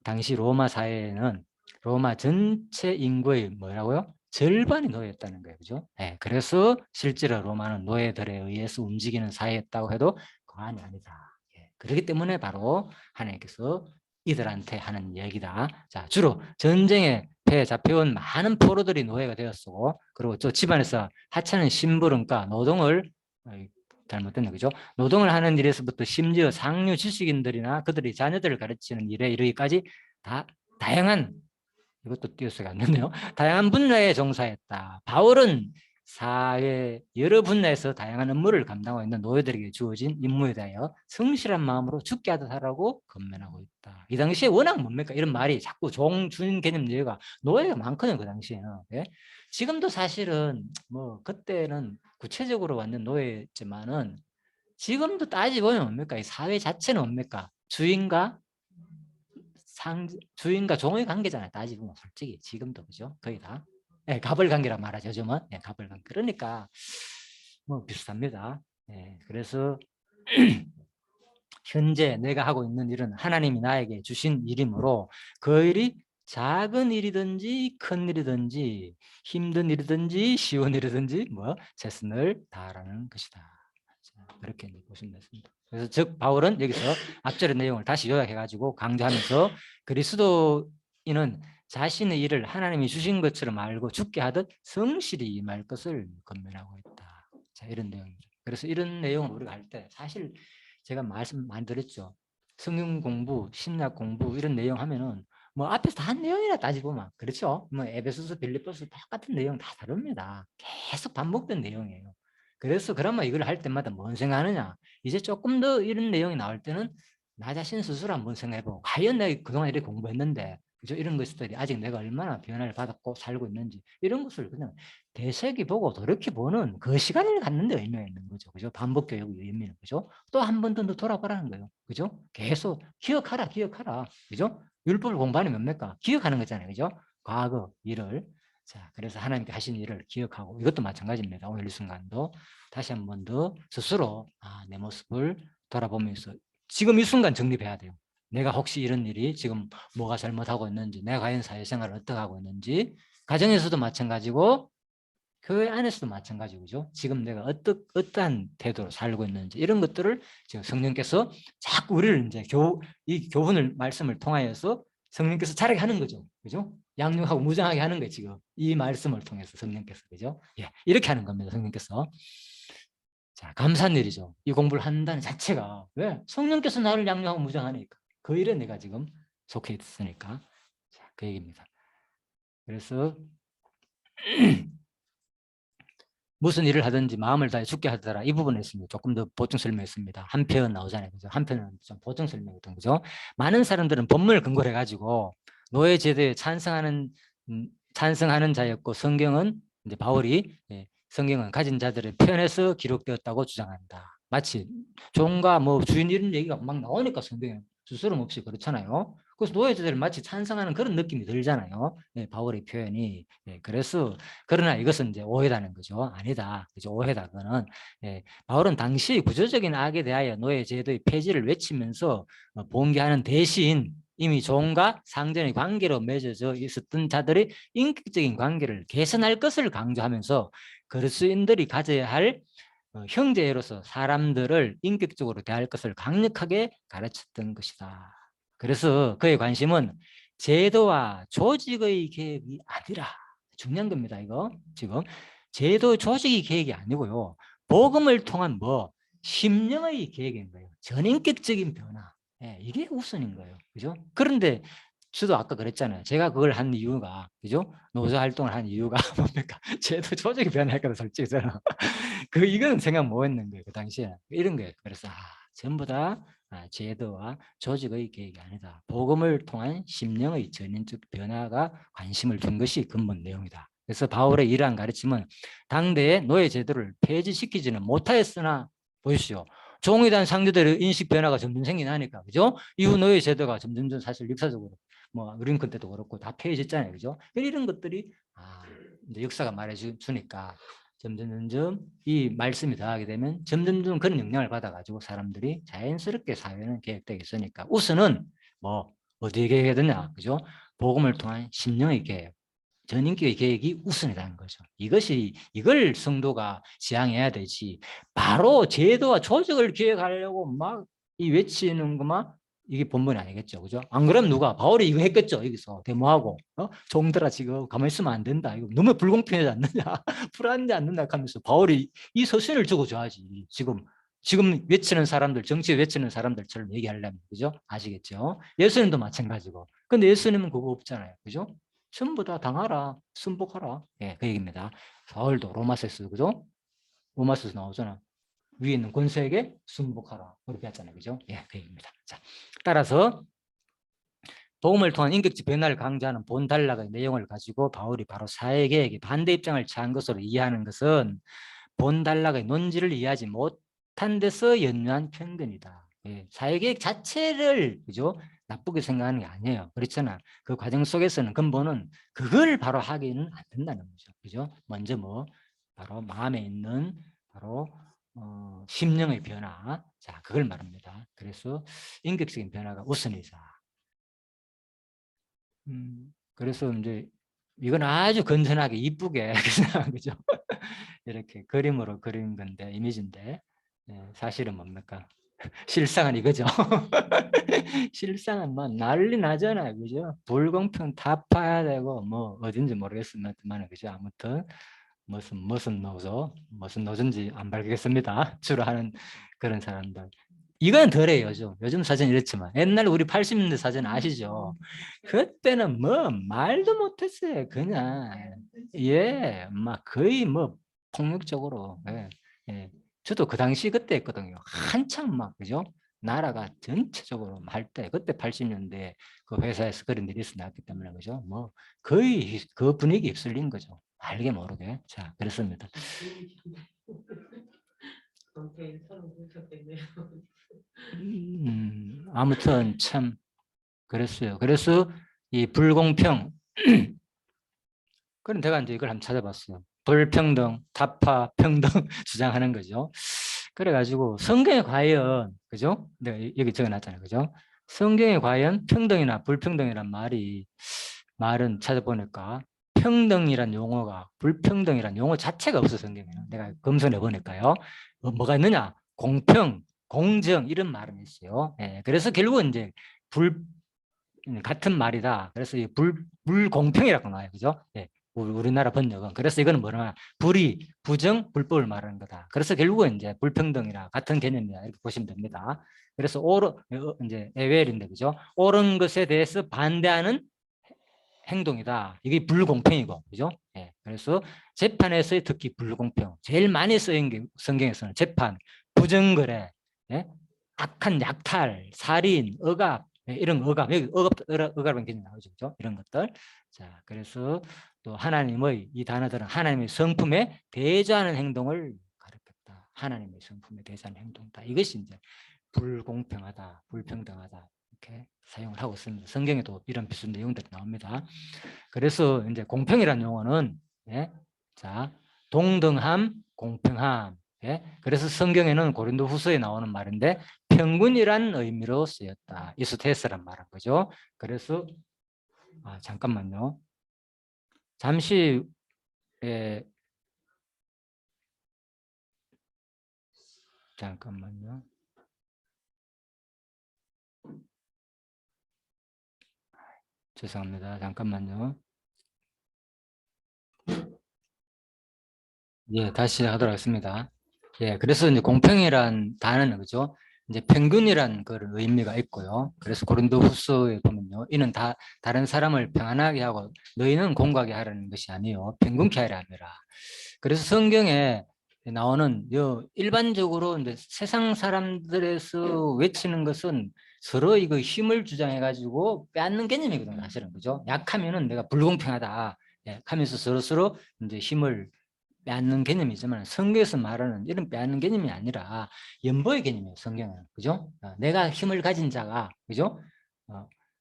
[SPEAKER 1] 당시 로마 사회에는 로마 전체 인구의 뭐라고요? 절반이 노예였다는 거예요. 그죠? 예. 그래서 실제로 로마는 노예들에 의해서 움직이는 사회였다고 해도 과언이 아니다. 예. 그렇기 때문에 바로 하나님께서 이들한테 하는 얘기다. 자, 주로 전쟁에 패 잡혀온 많은 포로들이 노예가 되었고, 그리고 또 집안에서 하찮은 심부름과 노동을 잘못됐네, 그죠? 노동을 하는 일에서부터 심지어 상류 지식인들이나 그들이 자녀들을 가르치는 일에 이르기까지 다 다양한 이것도 띄어쓰기가 안 됐네요. 다양한 분야에 종사했다. 바울은 사회 여러 분야에서 다양한 업무를 감당하고 있는 노예들에게 주어진 임무에 대하여 성실한 마음으로 죽게 하듯 하라고 권면하고 있다. 이 당시에 워낙 뭡니까? 이런 말이 자꾸 준 개념 얘가 노예가 많거든요. 그 당시에는. 예? 지금도 사실은 뭐 그때는 구체적으로 완전 노예였지만은 지금도 따지보면 뭡니까? 이 사회 자체는 뭡니까? 주인과 종의 관계잖아요. 따지보면 솔직히 지금도 그죠? 거의 다. 네, 갑을 관계라 말하죠. 요즘은. 네, 갑을 관계. 그러니까 뭐 비슷합니다. 네, 그래서 현재 내가 하고 있는 일은 하나님이 나에게 주신 일이므로 그 일이 작은 일이든지 큰 일이든지 힘든 일이든지 쉬운 일이든지 뭐 최선을 다하라는 것이다. 그렇게 보시면 됩니다. 그래서 즉 바울은 여기서 앞절의 내용을 다시 요약해가지고 강조하면서 그리스도인은 자신의 일을 하나님이 주신 것처럼 알고 죽게 하듯 성실히 임할 것을 권면하고 있다. 자, 이런 내용이죠. 그래서 이런 내용을 우리가 할 때 사실 제가 말씀 많이 드렸죠. 성경 공부, 신약 공부 이런 내용 하면은 뭐 앞에서 다 한 내용이라 따지고 막 그렇죠. 뭐 에베소서, 빌립보서 똑같은 내용 다 다릅니다. 계속 반복된 내용이에요. 그래서 그러면 이걸 할 때마다 뭔 생각하느냐? 이제 조금 더 이런 내용이 나올 때는 나 자신 스스로 한번 생각해보고 과연 내가 그동안 이렇게 공부했는데 그죠? 이런 것들이 아직 내가 얼마나 변화를 받았고 살고 있는지 이런 것을 그냥 되새기보고 돌이켜보는 그 시간을 갖는 데 의미가 있는 거죠. 그죠? 반복교육의 의미는 그죠? 또 한 번 더 돌아보라는 거예요. 그죠? 계속 기억하라, 기억하라. 그죠? 율법을 공부하는 뭡니까? 기억하는 거잖아요. 그죠? 과거 일을. 자, 그래서 하나님께 하신 일을 기억하고 이것도 마찬가지입니다. 오늘 이 순간도 다시 한 번 더 스스로 내 모습을 돌아보면서 지금 이 순간 정립해야 돼요. 내가 혹시 이런 일이 지금 뭐가 잘못하고 있는지, 내가 과연 사회생활을 어떻게 하고 있는지, 가정에서도 마찬가지고 교회 안에서도 마찬가지고, 그죠? 지금 내가 어떠한 태도로 살고 있는지 이런 것들을 지금 성령께서 자꾸 우리를 이제 이 교훈을 말씀을 통하여서 성령께서 자라게 하는 거죠, 그죠? 양육하고 무장하게 하는 거예요, 지금 이 말씀을 통해서 성령께서, 그죠? 예, 이렇게 하는 겁니다, 성령께서. 자, 감사한 일이죠. 이 공부를 한다는 자체가. 왜? 성령께서 나를 양육하고 무장하니까. 그 일에 내가 지금 속해 있으니까. 자, 그 얘기입니다. 그래서 무슨 일을 하든지 마음을 다해 죽게 하더라. 이 부분에 있습니다. 조금 더 보충 설명했습니다. 한 편 나오잖아요. 그죠? 한 편은 좀 보충 설명했던 거죠. 많은 사람들은 본문을 근거로 해가지고 노예 제도에 찬성하는 자였고 성경은 이제 바울이 성경은 가진 자들의 편에서 기록되었다고 주장한다. 마치 종과 뭐 주인 이런 얘기가 막 나오니까 성경에 스스럼 없이 그렇잖아요. 그래서 노예 제도를 마치 찬성하는 그런 느낌이 들잖아요. 바울의 표현이. 그래서 그러나 이것은 이제 오해다는 거죠. 아니다. 그죠? 오해다. 그거는. 바울은 당시 구조적인 악에 대하여 노예 제도의 폐지를 외치면서 봉기하는 대신 이미 종과 상전의 관계로 맺어져 있었던 자들의 인격적인 관계를 개선할 것을 강조하면서 그리스도인들이 가져야 할 형제로서 사람들을 인격적으로 대할 것을 강력하게 가르쳤던 것이다. 그래서 그의 관심은 제도와 조직의 계획이 아니라, 중요한 겁니다. 이거 지금 제도 조직의 계획이 아니고요. 복음을 통한 심령의 계획인 거예요. 전인격적인 변화. 이게 우선인 거예요. 그죠? 그런데 저도 아까 그랬잖아요. 제가 그걸 한 이유가, 그죠? 노조 활동을 한 이유가 뭡니까? 제도 조직이 변할 거다, 솔직히 저는. 이건 생각 못 했는 거예요. 그 당시에. 이런 거예요. 그래서, 전부 다 제도와 조직의 계획이 아니다. 복음을 통한 심령의 전인적 변화가 관심을 둔 것이 근본 내용이다. 그래서 바울의 이러한 가르침은 당대의 노예 제도를 폐지시키지는 못하였으나, 보십시오. 종에 대한 상대들의 인식 변화가 점점 생기나니까, 그죠? 이후 노예 제도가 점점 사실 역사적으로 뭐 링컨 때도 그렇고 다 폐해졌잖아요, 그죠? 이런 것들이 이제 역사가 말해주니까 점점 이 말씀이 더하게 되면 점점 그런 영향을 받아가지고 사람들이 자연스럽게 사회는 계획되어 있으니까 우선은 어디에 계획해야 되냐, 그죠? 복음을 통한 심령의 계획, 전인격의 계획이 우선이라는 거죠. 이걸 성도가 지향해야 되지. 바로 제도와 조직을 기획하려고 막 이 외치는 것만 이게 본분이 아니겠죠, 그죠? 안 그러면 누가 바울이 이거 했겠죠, 여기서 데모하고, 종들아 지금 가만히 있으면 안 된다. 이거 너무 불공평하지 않느냐, 불안하지 않는다 하면서 바울이 이 서신을 적어줘야지. 지금 외치는 사람들, 정치에 외치는 사람들처럼 얘기하려면, 그죠? 아시겠죠? 예수님도 마찬가지고. 근데 예수님은 그거 없잖아요, 그죠? 전부 다 당하라, 순복하라. 그 얘기입니다. 바울도 로마서에서, 그죠? 로마서에서 나오잖아. 위에 있는 권세에게 순복하라. 그렇게 했잖아요, 그죠? 그 얘기입니다. 자, 따라서 복음을 통한 인격적 변화를 강조하는 본달락의 내용을 가지고 바울이 바로 사회개혁의 반대 입장을 취한 것으로 이해하는 것은 본달락의 논지를 이해하지 못한 데서 연유한 편견이다. 사회개혁 자체를, 그죠? 나쁘게 생각하는 게 아니에요. 그렇잖아. 그 과정 속에서는 근본은 그걸 바로 하기는 안 된다는 거죠. 그죠? 먼저 바로 마음에 있는 바로 심령의 변화. 자, 그걸 말합니다. 그래서 인격적인 변화가 우선이다. 그래서 이제 이건 아주 건전하게 이쁘게 그죠? 이렇게 그림으로 그린 건데, 이미지인데 사실은 뭡니까? 실상은 이거죠. 실상은 난리 나잖아요, 그죠? 불공평 다 파야 되고 어딘지 모르겠지만 그죠? 아무튼 무슨 노조인지 안 밝히겠습니다. 주로 하는 그런 사람들. 이건 덜해요, 요즘 사전 이랬지만 옛날 우리 80년대 사전 아시죠? 그때는 말도 못했어요. 그냥 막 거의 폭력적으로. 저도 그 당시 그때 했거든요. 한참 그죠? 나라가 전체적으로 할 때, 그때 80년대 그 회사에서 그런 일이 있었기 때문에, 그죠? 거의 그 분위기 휩쓸린 거죠. 알게 모르게. 자, 그렇습니다. 아무튼 참 그랬어요. 그래서 이 불공평, 그럼 제가 이제 이걸 한번 찾아봤어요. 불평등, 타파, 평등 주장하는 거죠. 그래가지고 성경에 과연, 그죠? 내가 여기 적어놨잖아요, 그죠? 성경에 과연 평등이나 불평등이란 말은 찾아보니까 평등이란 용어가 불평등이란 용어 자체가 없어 성경에는. 내가 검선해 보니까요. 뭐가 있느냐? 공평, 공정 이런 말은 있어요. 예, 그래서 결국은 이제 같은 말이다. 그래서 이 불공평이라고 나와요. 그죠? 예, 우리나라 번역은. 그래서 이거는 뭐냐? 불의, 부정, 불법을 말하는 거다. 그래서 결국은 이제 불평등이나 같은 개념이다. 이렇게 보시면 됩니다. 그래서 이제 에웰인데, 그죠? 옳은 것에 대해서 반대하는 행동이다. 이게 불공평이고, 그죠? 예, 그래서 재판에서의 특히 불공평. 제일 많이 쓰인 게 성경에서는 재판, 부정거래, 예? 악한 약탈, 살인, 억압, 예, 이런 억압, 여기 억압은 개념이 나오죠, 그죠? 이런 것들. 자, 그래서 또 하나님의 이 단어들은 하나님의 성품에 대조하는 행동을 가르쳤다. 하나님의 성품에 대조하는 행동이다. 이것이 이제 불공평하다, 불평등하다. 이렇게 사용을 하고 있습니다. 성경에도 이런 비슷한 내용들이 나옵니다. 그래서 이제 공평이라는 용어는 예, 자 동등함, 공평함. 예, 그래서 성경에는 고린도후서에 나오는 말인데 평균이라는 의미로 쓰였다. 이스테스란 말한 거죠. 그래서 잠깐만요. 잠시 예, 잠깐만요. 죄송합니다. 잠깐만요. 예, 다시 하도록 하겠습니다. 예, 그래서 이제 공평이란 단어는 그죠? 이제 평균이란 그런 의미가 있고요. 그래서 고린도후서에 보면요, 이는 다 다른 사람을 평안하게 하고 너희는 공고하게 하라는 것이 아니요, 평균케 하라 함이라. 그래서 성경에 나오는 일반적으로 이제 세상 사람들에서 외치는 것은 서로 이거 힘을 주장해 가지고 빼앗는 개념이거든요, 사실은 그죠? 약하면은 내가 불공평하다. 예, 하면서 서로 이제 힘을 빼앗는 개념이지만 성경에서 말하는 이런 빼앗는 개념이 아니라 연보의 개념이에요. 성경은 그죠? 내가 힘을 가진 자가 그죠?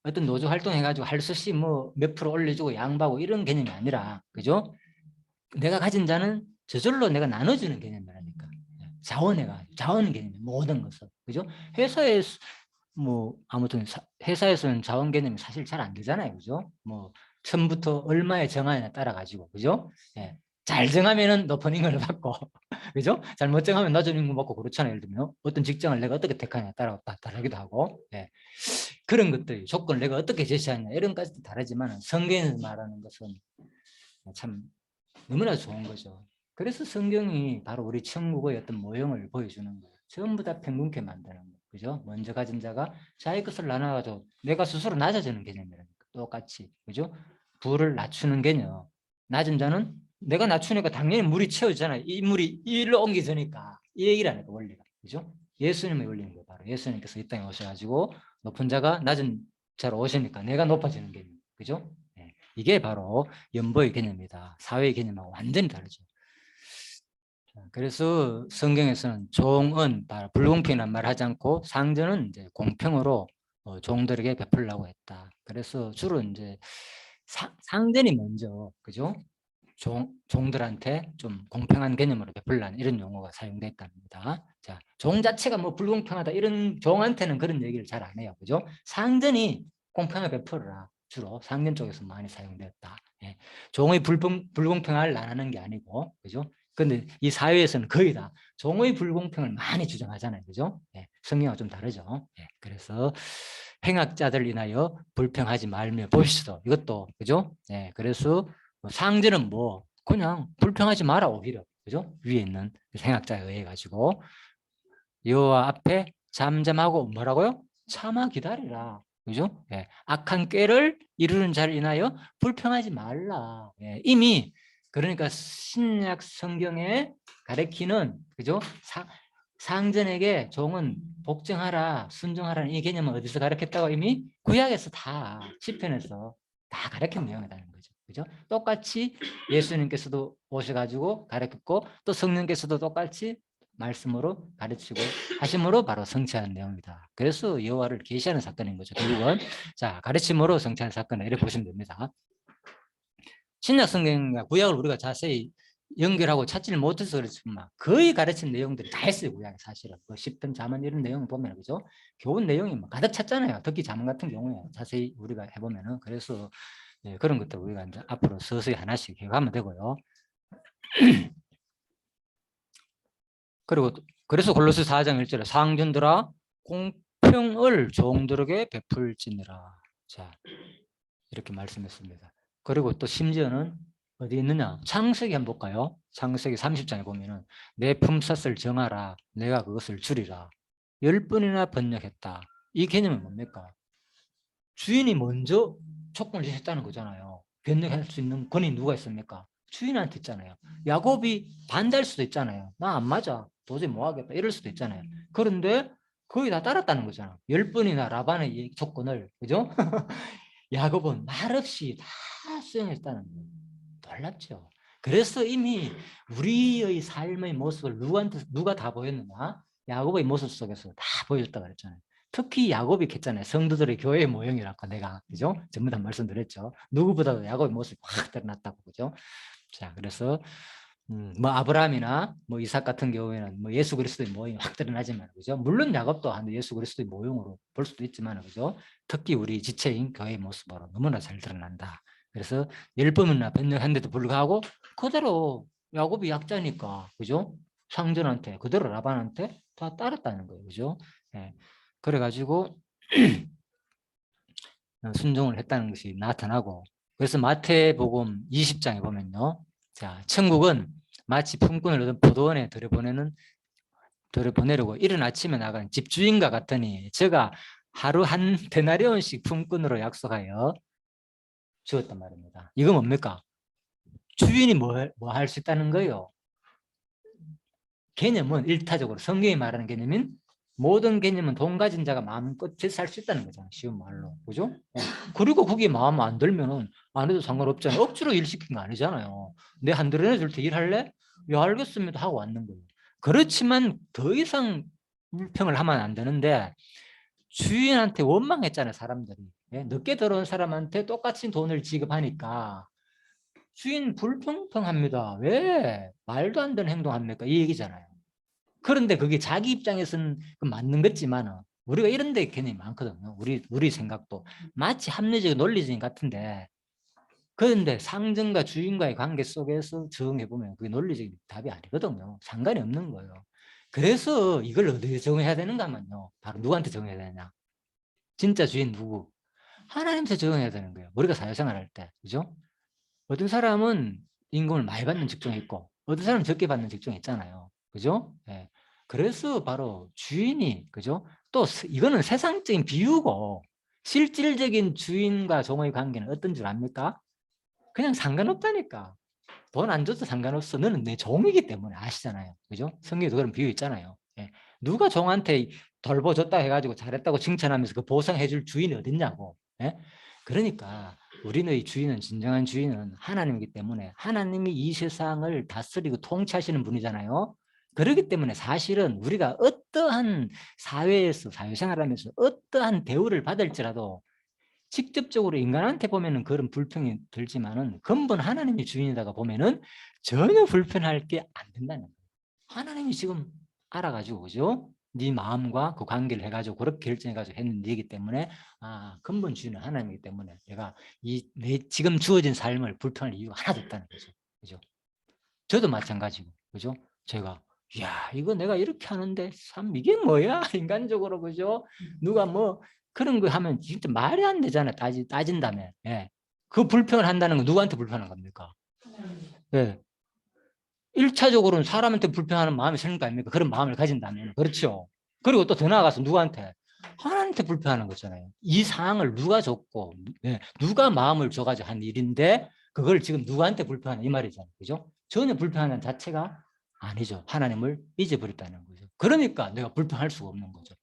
[SPEAKER 1] 어떤 노조 활동해가지고 할 수 없이 뭐 몇 프로 올려주고 양보하고 이런 개념이 아니라 그죠? 내가 가진 자는 저절로 내가 나눠주는 개념이라니까. 자원해가 자원 개념이 모든 것을 그죠? 회사에 뭐 아무튼 회사에서는 자원 개념이 사실 잘 안 되잖아요, 그죠? 뭐 처음부터 얼마에 정하느냐 따라 가지고 그죠? 예. 잘 정하면은 높은 임금을 받고 그죠? 잘못 정하면 낮은 임금 받고 그렇잖아요. 예를 들면 어떤 직장을 내가 어떻게 택하느냐 따라 다르기도 하고 예. 그런 것들 조건을 내가 어떻게 제시하느냐 이런 것까지도 다르지만 성경에서 말하는 것은 참 너무나 좋은 거죠. 그래서 성경이 바로 우리 천국의 어떤 모형을 보여주는 거예요. 전부 다 평균케 만드는 거예요. 그죠? 먼저 가진 자가 자기 것을 나눠가지고 내가 스스로 낮아지는 개념이라니까. 똑같이. 그죠? 부를 낮추는 개념. 낮은 자는 내가 낮추니까 당연히 물이 채워지잖아요. 이 물이 일로 옮겨지니까. 이 얘기라니까, 원리가. 그죠? 예수님의 원리인 거예요. 바로 예수님께서 이 땅에 오셔가지고 높은 자가 낮은 자로 오시니까 내가 높아지는 개념. 그죠? 네. 이게 바로 연보의 개념이다. 사회의 개념하고 완전히 다르죠. 그래서 성경에서는 종은 불공평한 말 하지 않고 상전은 이제 공평으로 종들에게 베풀려고 했다. 그래서 주로 이제 상전이 먼저 그죠? 종들한테 좀 공평한 개념으로 베풀라는 이런 용어가 사용됐답니다. 자, 종 자체가 뭐 불공평하다 이런 종한테는 그런 얘기를 잘 안 해요. 그죠? 상전이 공평을 베풀어라. 주로 상전 쪽에서 많이 사용되었다. 예. 종의 불공평을 안 하는 게 아니고, 그죠? 근데 이 사회에서는 거의 다 종의 불공평을 많이 주장하잖아요. 그죠? 예. 성경과 좀 다르죠. 예. 그래서 행악자들 인하여 불평하지 말며 보시도 이것도, 그죠? 예. 그래서 상전은 뭐 그냥 불평하지 마라 오히려. 그죠? 위에 있는 생각자에 의해 가지고 여호와 앞에 잠잠하고 뭐라고요? 참아 기다리라. 그죠? 예. 악한 꾀를 이루는 자를 인하여 불평하지 말라. 예. 이미 그러니까 신약 성경에 가르치는 그죠? 상전에게 종은 복종하라, 순종하라는 이 개념은 어디서 가르쳤다고 이미 구약에서 다 시편에서 다 가르친 내용이라는 거죠. 그죠? 똑같이 예수님께서도 오셔가지고 가르쳤고 또 성령께서도 똑같이 말씀으로 가르치고 하심으로 바로 성취하는 내용입니다. 그래서 여호와를 계시하는 사건인 거죠. 결국은 자 가르침으로 성취하는 사건을 이렇게 보시면 됩니다. 신약 성경과 구약을 우리가 자세히 연결하고 찾지를 못해서 그렇지만 거의 가르친 내용들이 다 있어요. 구약에 사실은 그 시편 잠언 이런 내용을 보면 그죠 교훈 내용이 가득 찼잖아요. 특히 잠언 같은 경우에 자세히 우리가 해보면은 그래서 예, 그런 것들 우리가 이제 앞으로 서서히 하나씩 기억하면 되고요. 그리고 그래서 골로새 4장 1절에 상전들아 공평을 종들에게 베풀지니라. 자, 이렇게 말씀했습니다. 그리고 또 심지어는 어디 있느냐? 창세기 한번 볼까요? 창세기 30장에 보면은 내 품삯을 정하라. 내가 그것을 주리라. 10번이나 번역했다. 이 개념은 뭡니까? 주인이 먼저 촉구를 했다는 거잖아요. 변경할 수 있는 권위 누가 있습니까? 주인한테 있잖아요. 야곱이 반대할 수도 있잖아요. 나 안 맞아. 도저히 못 하겠다. 이럴 수도 있잖아요. 그런데 거의 다 따랐다는 거잖아. 10번이나 라반의 이 조건을, 그죠? 야곱은 말없이 다 수용했다는 거예요. 놀랍죠. 그래서 이미 우리의 삶의 모습을 누가 다 보였느냐? 야곱의 모습 속에서 다 보여줬다고 그랬잖아요. 특히 야곱이 했잖아요. 성도들의 교회의 모형이라고 내가, 그죠? 전부 다 말씀드렸죠. 누구보다도 야곱의 모습이 확 드러났다고, 그죠? 자, 그래서 뭐 아브라함이나 뭐 이삭 같은 경우에는 뭐 예수 그리스도의 모형이 확 드러나지만, 그죠? 물론 야곱도 한 예수 그리스도의 모형으로 볼 수도 있지만, 그죠? 특히 우리 지체인 교회의 모습으로 너무나 잘 드러난다. 그래서 10번이나 변명한데도 불구하고 그대로 야곱이 약자니까, 그죠? 상전한테 그대로 라반한테 다 따랐다는 거예요, 그죠? 예. 그래가지고 순종을 했다는 것이 나타나고, 그래서 마태복음 20장에 보면요, 자, 천국은 마치 품꾼을 얻은 포도원에 들여보내려고 이른 아침에 나간 집주인과 같으니 저가 하루 한 데나리온씩 품꾼으로 약속하여 주었단 말입니다. 이거 뭡니까? 주인이 뭐 할 수 있다는 거예요. 개념은 일타적으로 성경이 말하는 개념인 모든 개념은 돈 가진 자가 마음껏 살 수 있다는 거잖아요. 쉬운 말로. 그죠? 그리고 거기에 마음 안 들면은 안 해도 상관없잖아요. 억지로 일 시킨 거 아니잖아요. 내 한 드러내 줄 때 일할래? 예, 알겠습니다 하고 왔는 거예요. 그렇지만 더 이상 불평을 하면 안 되는데 주인한테 원망했잖아요, 사람들이. 예? 늦게 들어온 사람한테 똑같이 돈을 지급하니까 주인 불평합니다. 왜 말도 안 되는 행동합니까? 이 얘기잖아요. 그런데 그게 자기 입장에서는 맞는 거지만 우리가 이런 데 개념이 많거든요. 우리 생각도 마치 합리적 논리적 같은데, 그런데 상전과 주인과의 관계 속에서 적용해보면 그게 논리적인 답이 아니거든요. 상관이 없는 거예요. 그래서 이걸 어디에 적용해야 되는가 하면요, 바로 누구한테 적용해야 되냐? 진짜 주인 누구? 하나님한테 적용해야 되는 거예요. 우리가 사회생활 할 때. 그죠? 어떤 사람은 임금을 많이 받는 직종이 있고 어떤 사람은 적게 받는 직종이 있잖아요. 그죠? 예. 그래서 바로 주인이, 그죠? 또 이거는 세상적인 비유고 실질적인 주인과 종의 관계는 어떤 줄 압니까? 그냥 상관없다니까. 돈 안 줘도 상관없어. 너는 내 종이기 때문에, 아시잖아요. 그죠? 성경에도 그런 비유 있잖아요. 예. 누가 종한테 돌보줬다 해가지고 잘했다고 칭찬하면서 그 보상해줄 주인이 어딨냐고. 예? 그러니까 우리의 주인은, 진정한 주인은 하나님이기 때문에 하나님이 이 세상을 다스리고 통치하시는 분이잖아요. 그렇기 때문에 사실은 우리가 어떠한 사회에서 사회생활하면서 어떠한 대우를 받을지라도 직접적으로 인간한테 보면은 그런 불평이 들지만은 근본 하나님이 주인이다가 보면은 전혀 불편할 게 안 된다는 거예요. 하나님이 지금 알아가지고, 그죠? 네 마음과 그 관계를 해가지고 그렇게 결정해가지고 했는 일이기 때문에, 근본 주인은 하나님이기 때문에 내가 내 지금 주어진 삶을 불편할 이유가 하나도 없다는 거죠. 그죠? 저도 마찬가지고, 그죠? 제가, 야, 이거 내가 이렇게 하는데 참 이게 뭐야? 인간적으로, 그죠? 누가 뭐 그런 거 하면 진짜 말이 안 되잖아요. 따진다면. 예. 그 불평을 한다는 건 누구한테 불편한 겁니까? 예. 1차적으로는 사람한테 불평하는 마음이 생긴 거 아닙니까? 그런 마음을 가진다면. 그렇죠. 그리고 또 더 나아가서 누구한테? 하나님한테 불평하는 거잖아요. 이 상황을 누가 줬고, 누가 마음을 줘가지고 한 일인데, 그걸 지금 누구한테 불평하는 이 말이잖아요. 그죠? 전혀 불평하는 자체가 아니죠. 하나님을 잊어버렸다는 거죠. 그러니까 내가 불평할 수가 없는 거죠.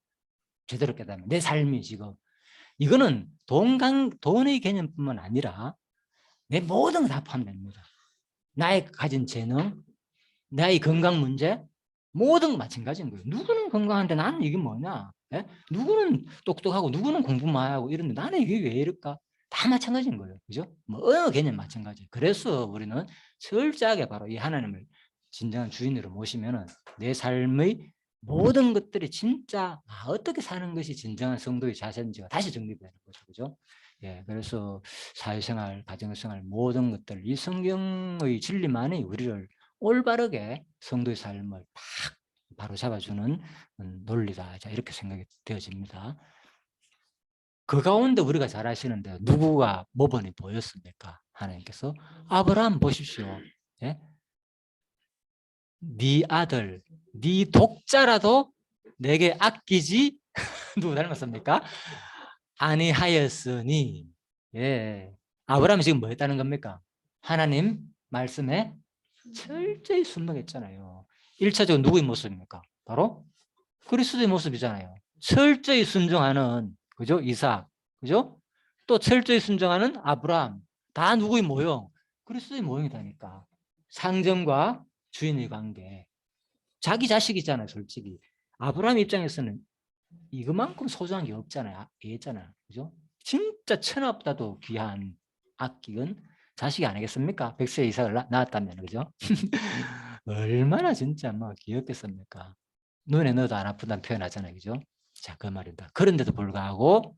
[SPEAKER 1] 제대로 깨달으면. 내 삶이 지금. 이거는 돈의 개념뿐만 아니라 내 모든 걸 다 포함됩니다. 나의 가진 재능, 나의 건강 문제, 모든 거 마찬가지인 거예요. 누구는 건강한데 나는 이게 뭐냐? 예? 누구는 똑똑하고 누구는 공부 많이 하고 이런데 나는 이게 왜 이럴까? 다 마찬가지인 거예요. 그죠? 뭐 어느 개념 마찬가지. 그래서 우리는 철저하게 바로 이 하나님을 진정한 주인으로 모시면은 내 삶의 모든 것들이 진짜 어떻게 사는 것이 진정한 성도의 자세인지가 다시 정리되는 거죠. 그죠? 예, 그래서 사회생활, 가정생활 모든 것들 이 성경의 진리만이 우리를 올바르게 성도의 삶을 딱 바로 잡아주는 논리다. 자, 이렇게 생각이 되어집니다. 그 가운데 우리가 잘 아시는데 누구가 모범이 보였습니까? 하나님께서 아브라함 보십시오. 예? 네 아들, 네 독자라도 내게 아끼지 누구 닮았습니까? 아니하였으니. 예. 아브라함이 지금 뭐 했다는 겁니까? 하나님 말씀에 철저히 순종했잖아요. 1차적으로 누구의 모습입니까? 바로 그리스도의 모습이잖아요. 철저히 순종하는, 그죠? 이삭, 그죠? 또 철저히 순종하는 아브라함. 다 누구의 모형? 그리스도의 모형이다니까. 상정과 주인의 관계. 자기 자식이잖아요, 솔직히. 아브라함 입장에서는 이거만큼 소중한 게 없잖아요. 얘잖아요. 그죠? 진짜 천하보다도 귀한 악기는 자식이 아니겠습니까? 백세 이삭을 낳았다면, 그죠? 얼마나 진짜 뭐 귀엽겠습니까? 눈에 넣어도 안 아프다는 표현하잖아요. 그죠? 자, 그 말입니다. 그런데도 불구하고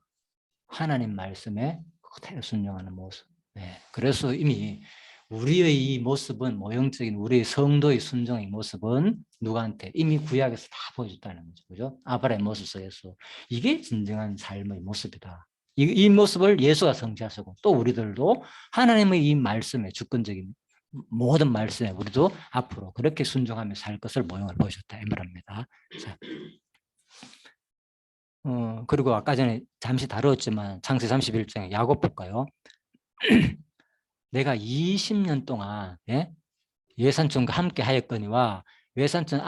[SPEAKER 1] 하나님 말씀에 그대로 순종하는 모습. 네. 그래서 이미 우리의 이 모습은 모형적인 우리의 성도의 순종의 모습은 누구한테 이미 구약에서 다 보여줬다는 거죠. 그죠? 아브라함의 모습 속에서 이게 진정한 삶의 모습이다. 이 모습을 예수가 성취하시고 또 우리들도 하나님의 이 말씀에 주권적인 모든 말씀에 우리도 앞으로 그렇게 순종하며 살 것을 모형을 보여줬다 이 말입니다. 자, 그리고 아까 전에 잠시 다루었지만 창세 31장에 야곱 볼까요? 내가 20년 동안 외산촌과 함께 하였거니와 외산촌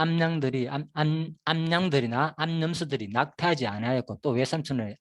[SPEAKER 1] 암양들이나 암염소들이 낙태하지 아니하였고 또 외산촌의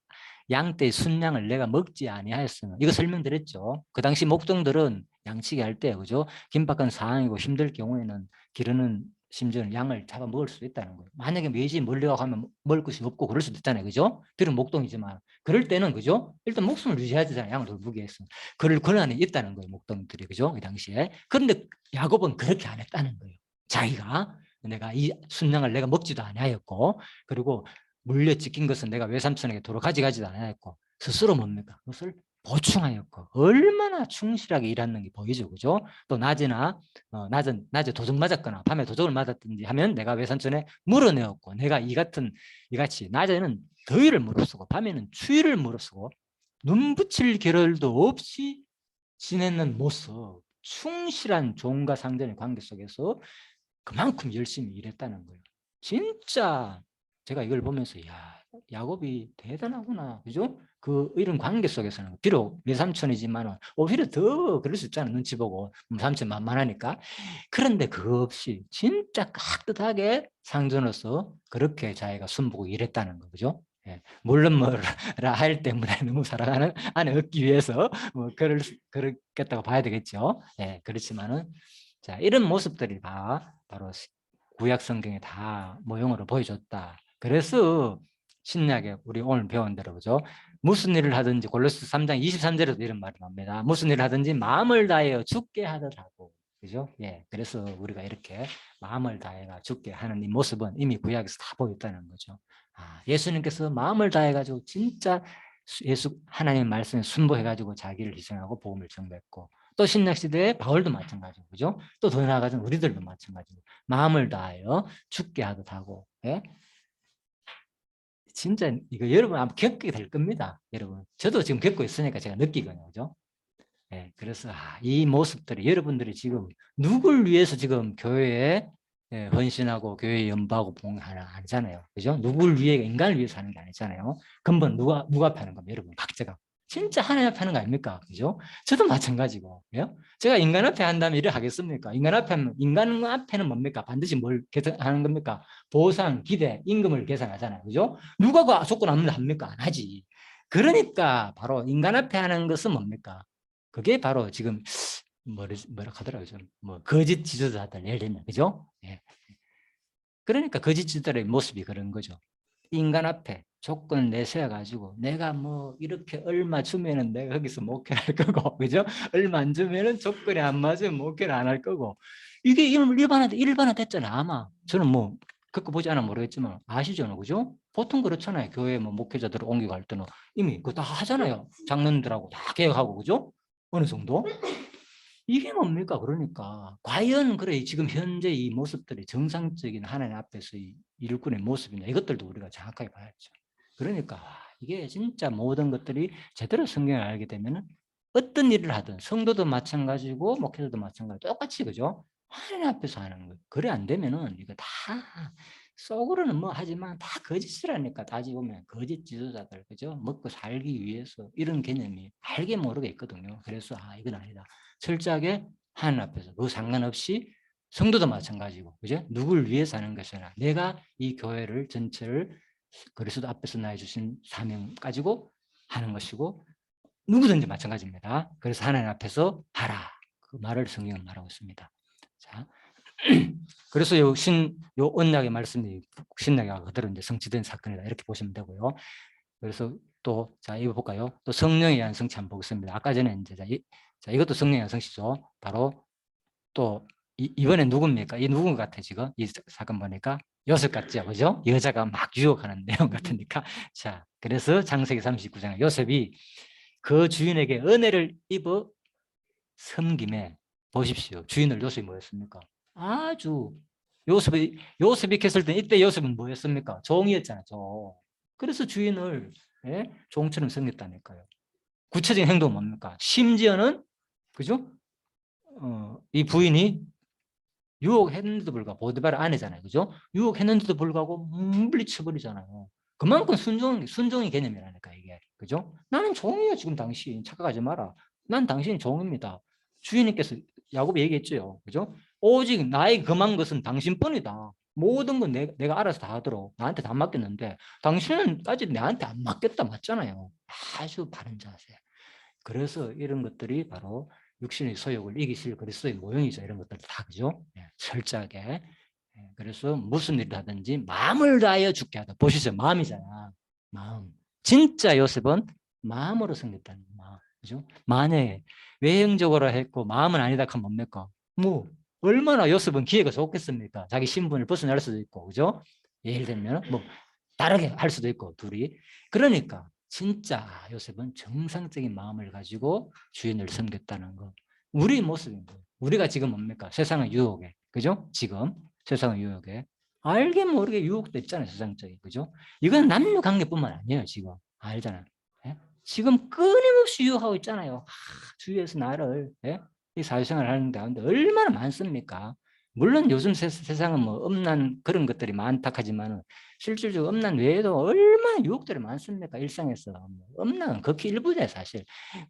[SPEAKER 1] 양떼의 순양을 내가 먹지 아니하였으며 이거 설명드렸죠. 그 당시 목동들은 양치기 할 때 그죠? 긴박한 상황이고 힘들 경우에는 기르는 심지어는 양을 잡아 먹을 수도 있다는 거예요. 만약에 매지 멀리 가면 먹을 것이 없고 그럴 수도 있잖아요. 그죠? 들은 목동이지만 그럴 때는 그죠? 일단 목숨을 유지해야 되잖아요. 양을 돌보기 위해서. 그럴 권한이 있다는 거예요. 목동들이 그죠? 그 당시에. 그런데 야곱은 그렇게 안 했다는 거예요. 자기가 내가 이 순양을 내가 먹지도 아니하였고 그리고 물려 찢긴 것은 내가 외삼촌에게 도로 가져가지도 않았고 스스로 뭡니까? 그것을 보충하였고 얼마나 충실하게 일하는 게 보이죠, 그죠? 또 낮에 도적 맞았거나 밤에 도적을 맞았든지 하면 내가 외삼촌에 물어내었고 내가 이같이 낮에는 더위를 무릅쓰고 밤에는 추위를 무릅쓰고 눈 붙일 겨를도 없이 지내는 모습, 충실한 종과 상전의 관계 속에서 그만큼 열심히 일했다는 거예요. 진짜 제가 이걸 보면서 야곱이 대단하구나. 그죠? 그 이런 관계 속에서는 비록 외삼촌이지만 오히려 더 그럴 수 있잖아요. 눈치 보고 삼촌 만만하니까. 그런데 그거 없이 진짜 깍듯하게 상전으로서 그렇게 자기가 숨보고 일했다는 거. 그죠? 예. 물론 뭐 라헬 때문에 너무 사랑하는 아내 얻기 위해서 뭐 그렇겠다고 봐야 되겠죠. 예. 그렇지만은 자, 이런 모습들이 다 바로 구약 성경에 다 모형으로 보여줬다. 그래서 신약에 우리 오늘 배운 대로 그죠? 무슨 일을 하든지 골로새 3장 23절에도 이런 말이 나옵니다. 무슨 일을 하든지 마음을 다하여 죽게 하더라고. 그죠? 예. 그래서 우리가 이렇게 마음을 다해가 죽게 하는 이 모습은 이미 구약에서 다 보였다는 거죠. 예수님께서 마음을 다해가지고 진짜 하나님의 말씀에 순보해가지고 자기를 희생하고 복음을 전했고 또 신약 시대에 바울도 마찬가지고 그죠? 또 더 나아가서는 우리들도 마찬가지고 마음을 다하여 죽게 하듯 하고 예? 진짜 이거 여러분 아마 겪게 될 겁니다. 여러분 저도 지금 겪고 있으니까 제가 느끼거든요. 그죠? 예, 그래서 이 모습들이 여러분들이 지금 누굴 위해서 지금 교회에 헌신하고 교회에 연보하고 봉하는 아니잖아요. 그죠? 누굴 위해 인간을 위해서 하는 게 아니잖아요. 근본 누가 앞에 하는 겁니다. 여러분 각자가. 진짜 하나님 앞에 하는 거 아닙니까? 그죠? 저도 마찬가지고. 그죠? 제가 인간 앞에 한다면 일을 하겠습니까? 인간 앞에는 뭡니까? 반드시 뭘 하는 겁니까? 보상, 기대, 임금을 계산하잖아요. 그죠? 누가 그 조건 없는데 합니까? 안 하지. 그러니까 바로 인간 앞에 하는 것은 뭡니까? 그게 바로 지금 뭐라 하더라고요. 뭐 거짓 지도자들 예를 들면 그죠? 예. 그러니까 거짓 지도자의 모습이 그런 거죠. 인간 앞에 조건을 내세워 가지고 내가 뭐 이렇게 얼마 주면은 내가 거기서 목회를 할 거고 그죠? 얼마 안 주면은 조건이 안 맞으면 목회를 안 할 거고 이게 일반화 됐잖아요. 아마 저는 뭐 겪어보지 않으면 모르겠지만 아시죠, 그죠? 보통 그렇잖아요. 교회 뭐 목회자들 옮겨갈 때는 이미 그거 다 하잖아요. 장로님들하고 다 계획하고, 그죠? 어느 정도? 이게 뭡니까? 그러니까 과연 그래 지금 현재 이 모습들이 정상적인 하나님 앞에서 이 일꾼의 모습이냐, 이것들도 우리가 정확하게 봐야죠. 그러니까 이게 진짜 모든 것들이 제대로 성경을 알게 되면은 어떤 일을 하든 성도도 마찬가지고 목회자도 마찬가지, 똑같이, 그죠? 하나님 앞에서 하는 거예요. 그래 안 되면은 이거 다 속으로는 뭐 하지만 다 거짓을 하니까, 따지고 보면 거짓 지도자들, 그죠? 먹고 살기 위해서 이런 개념이 알게 모르게 있거든요. 그래서 이건 아니다. 철저하게 하나님 앞에서 그 상관없이 성도도 마찬가지고, 그죠? 누굴 위해서 하는 것이 아니라 내가 이 교회를 전체를 그리스도 앞에서 나해 주신 사명 가지고 하는 것이고, 누구든지 마찬가지입니다. 그래서 하나님 앞에서 하라, 그 말을 성경은 말하고 있습니다. 자, 그래서 요 언약의 말씀이 신약이 그대로 이제 성취된 사건이다, 이렇게 보시면 되고요. 그래서 또 자 이거 볼까요? 또 성령에 의한 성취 한번 보겠습니다. 아까 전에 이제 자 이것도 성령에 의한 성취죠. 바로 또 이번엔 누굽니까? 이 누군 것 같아 지금 이 사건 보니까 요셉 같죠, 그죠? 여자가 막 유혹하는 내용 같으니까. 자, 그래서 창세기 39장 요셉이 그 주인에게 은혜를 입어 섬김에, 보십시오. 주인을 요셉이 뭐였습니까? 아주 요셉이 했을 때 이때 요셉은 뭐였습니까? 종이었잖아요. 종. 그래서 주인을 종처럼 섬겼다니까요. 구체적인 행동은 뭡니까? 심지어는, 그죠? 이 부인이 유혹했는데도 불구하고, 보디발 아내잖아요, 그죠? 유혹했는데도 불구하고 물리쳐버리잖아요. 그만큼 순종의 개념이라니까 이게, 그죠? 나는 종이에요. 지금 당신 착각하지 마라. 난 당신이 종입니다. 주인님께서 야곱이 얘기했죠, 그죠? 오직 나의 금한 것은 당신뿐이다. 모든 건 내가 알아서 다 하도록 나한테 다 맡겼는데 당신은까지 내한테 안 맡겼다, 맞잖아요. 아주 바른 자세. 그래서 이런 것들이 바로 육신의 소욕을 이기실 그리스도의 모형이죠. 이런 것들 다, 그죠? 철저하게. 그래서 무슨 일을 하든지 마음을 다하여 죽게 하다. 보시죠. 마음이잖아. 마음. 진짜 요셉은 마음으로 섬겼다는 마음. 그죠? 만약에 외형적으로 했고 마음은 아니다 하면 뭡니까? 뭐 얼마나 요셉은 기회가 좋겠습니까? 자기 신분을 벗어날 수도 있고, 그죠? 예를 들면 뭐 다르게 할 수도 있고, 둘이. 그러니까 진짜 요셉은 정상적인 마음을 가지고 주인을 섬겼다는 거. 우리 모습인 거예요. 우리가 지금 뭡니까? 세상의 유혹에, 그죠? 지금 세상의 유혹에 알게 모르게 유혹도 있잖아요, 세상적인, 그죠? 이건 남녀 관계뿐만 아니에요. 지금 알잖아요. 예? 지금 끊임없이 유혹하고 있잖아요. 주위에서 나를, 이 사회생활을 하는 가운데 얼마나 많습니까? 물론 요즘 세상은 뭐 엄난 그런 것들이 많다 하지만 실질적으로 엄난 외에도 얼마나 유혹들이 많습니까? 일상에서. 엄난은 극히 일부죠, 사실.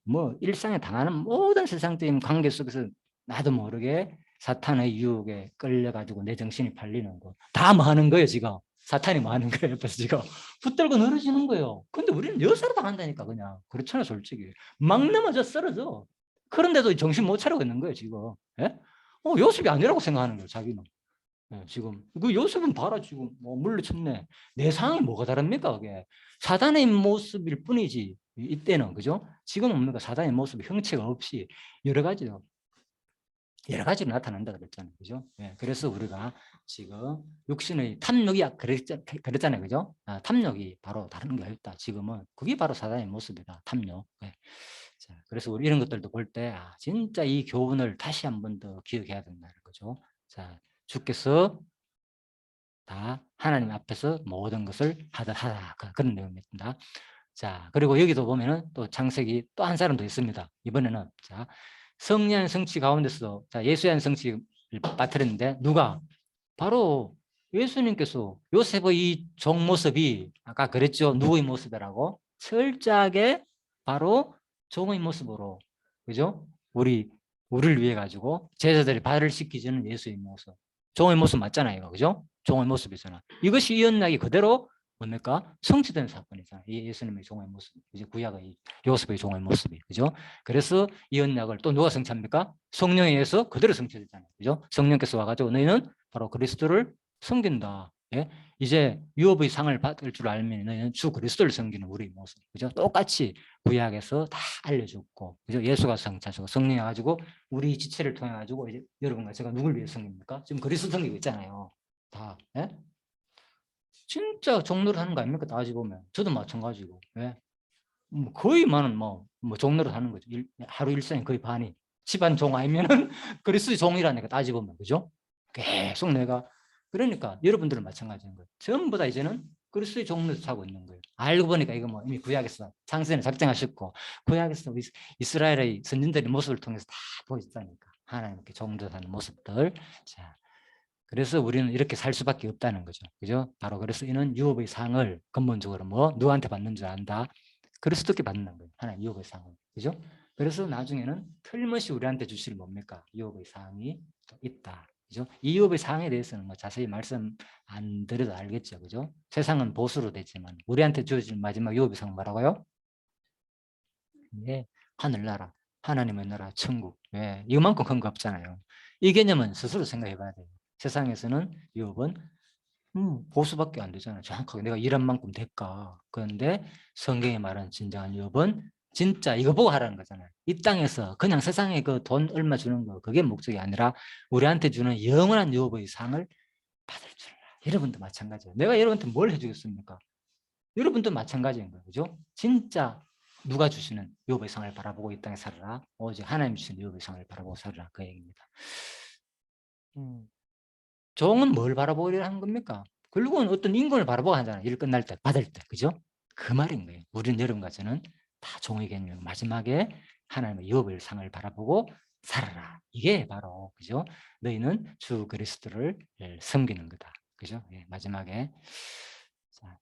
[SPEAKER 1] 뭐 일상에 당하는 모든 세상적인 관계 속에서 나도 모르게 사탄의 유혹에 끌려가지고 내 정신이 팔리는 거. 다 뭐 하는 거예요, 지금. 사탄이 뭐 하는 거예요, 옆에서 지금. 붙들고 늘어지는 거예요. 근데 우리는 여사로 당한다니까, 그냥. 그렇잖아, 솔직히. 막 넘어져 쓰러져. 그런데도 정신 못 차리고 있는 거예요, 지금. 예? 요셉이 아니라고 생각하는 거예요, 자기는. 지금 그 요셉은 봐라, 지금 뭐 물리쳤네. 내 상황이 뭐가 다릅니까? 그게 사단의 모습일 뿐이지. 이때는, 그죠? 지금은 뭡니까? 사단의 모습, 형체가 없이 여러 가지로 나타난다 그랬잖아요, 그죠? 그래서 우리가 지금 육신의 탐욕이 그랬잖아요, 그죠? 탐욕이 바로 다른 게 없다. 지금은 그게 바로 사단의 모습이다, 탐욕. 자, 그래서 우리 이런 것들도 볼 때 진짜 이 교훈을 다시 한 번 더 기억해야 된다는 거죠. 자, 주께서 다 하나님 앞에서 모든 것을 하다 그런 내용입니다. 자, 그리고 여기도 보면은 또 창세기 또 한 사람도 있습니다. 이번에는 자, 성령 성취 가운데서 자, 예수의 성취를 빠뜨렸는데 누가? 바로 예수님께서 요셉의 이 종 모습이 아까 그랬죠. 누구의 모습이라고? 철저하게 바로 종의 모습으로, 그죠? 우리를 위해 가지고 제자들이 발을 씻기지는 예수의 모습. 종의 모습 맞잖아요, 그죠? 종의 모습이잖아. 이것이 이 언약이 그대로 뭡니까? 성취된 사건이잖아요. 예수님의 종의 모습, 이제 구약의 요셉의 종의 모습이, 그죠? 그래서 이 언약을 또 누가 성취합니까? 성령에 의해서 그대로 성취됐잖아요, 그죠? 성령께서 와가지고 너희는 바로 그리스도를 섬긴다. 이제 유업의 상을 받을 줄 알면 너희는 주 그리스도를 섬기는 우리 모습, 그죠? 똑같이 구약에서 다 알려줬고, 그죠? 예수가 성취하시고 성령이 가지고 우리 지체를 통해 가지고 이제 여러분과 제가 누굴 위해 섬깁니까? 지금 그리스도 섬기고 있잖아요. 다. 진짜 종로를 하는 거 아닙니까? 따지고 보면. 저도 마찬가지고. 예? 거의 많은 종로를 하는 거죠. 하루 일상의 거의 반이. 집안 종 아니면은 그리스도의 종이라니까 따지고 보면. 그죠? 계속 내가. 그러니까 여러분들은 마찬가지인 거예요. 전부 다 이제는 그리스도의 종로에서 사고 있는 거예요. 알고 보니까 이거 뭐 이미 구약에서 창세전에 작정하셨고 구약에서 이스라엘의 선진들의 모습을 통해서 다 보였다니까. 하나님께 종로 사는 모습들. 자, 그래서 우리는 이렇게 살 수밖에 없다는 거죠. 그죠? 바로 그래서 이는 유업의 상을 근본적으로 누구한테 받는 줄 안다. 그리스도께 받는 거예요. 하나님 유업의 상을. 그죠? 그래서 나중에는 틀림없이 우리한테 주실 뭡니까? 유업의 상이 있다. 그죠? 이 유업의 상에 대해서는 자세히 말씀 안 드려도 알겠죠. 그죠? 세상은 보수로 되지만 우리한테 주어질 마지막 유업의 상은 뭐라고요? 예, 하늘나라, 하나님의 나라, 천국. 예, 이만큼 큰 거 없잖아요. 이 개념은 스스로 생각해 봐야 돼요. 세상에서는 유업은 보수밖에 안 되잖아요. 정확하게 내가 일한 만큼 대가. 그런데 성경이 말하는 진정한 유업은 진짜 이거 보고 하라는 거잖아요. 이 땅에서 그냥 세상에 그 돈 얼마 주는 거 그게 목적이 아니라 우리한테 주는 영원한 유업의 상을 받을 줄 알아. 여러분도 마찬가지예요. 내가 여러분한테 뭘 해주겠습니까? 여러분도 마찬가지인 거예요. 그죠? 진짜 누가 주시는 유업의 상을 바라보고 이 땅에 살아라. 오직 하나님 주시는 유업의 상을 바라보고 살아라. 그 얘기입니다. 종은 뭘 바라보려 하는 겁니까? 결국은 어떤 인권을 바라보고 하잖아요. 일 끝날 때, 받을 때. 그죠? 그 말인 거예요. 우리는 여러분과 저는 다 종의 개념이고 마지막에 하나님의 유업의 상을 바라보고 살아라. 이게 바로 그죠? 너희는 주 그리스도를 섬기는 거다. 그죠? 예, 마지막에 자,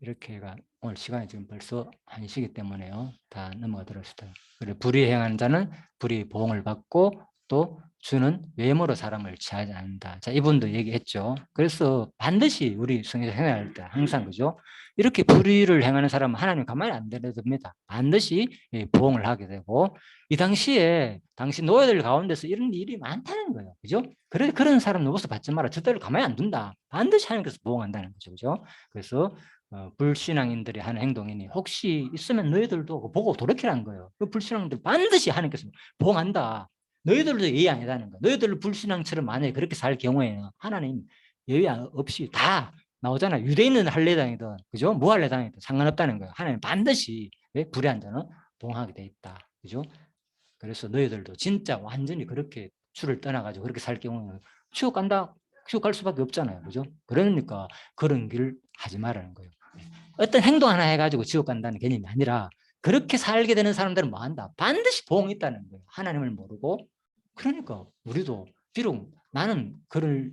[SPEAKER 1] 이렇게가 오늘 시간이 지금 벌써 1시기 때문에요. 다 넘어가도록 합시다. 그래 불의에 행하는 자는 불의의 보응을 받고 또 주는 외모로 사람을 취하지 않는다. 자, 이분도 얘기했죠. 그래서 반드시 우리 성에서 행할 때 항상 그죠? 이렇게 불의를 행하는 사람은 하나님 가만히 안 내려둡니다. 반드시 보응을 하게 되고 이 당시에 당시 노예들 가운데서 이런 일이 많다는 거예요. 그죠? 그래 그런 사람 노릇을 받지 마라. 절대로 가만히 안 둔다. 반드시 하나님께서 보응한다는 거죠. 그죠? 그래서 불신앙인들이 하는 행동이니 혹시 있으면 너희들도 보고 돌이키라는 거예요. 그 불신앙들 반드시 하나님께서 보응한다. 너희들도 예의 아니다는 거예요. 너희들 불신앙처럼 만약에 그렇게 살 경우에는 하나님 예의 없이 다 나오잖아요. 유대인은 할례당이든 그죠? 무할례당이든 상관없다는 거예요. 하나님 반드시 불의한 자는 보응하게 돼 있다. 그죠? 그래서 너희들도 진짜 완전히 그렇게 주를 떠나가지고 그렇게 살 경우는 지옥 간다. 지옥 갈 수밖에 없잖아요. 그죠? 그러니까 그런 길 하지 말라는 거예요. 어떤 행동 하나 해가지고 지옥 간다는 개념이 아니라 그렇게 살게 되는 사람들은 뭐 한다? 반드시 보응이 있다는 거예요. 하나님을 모르고. 그러니까 우리도 비록 나는 그를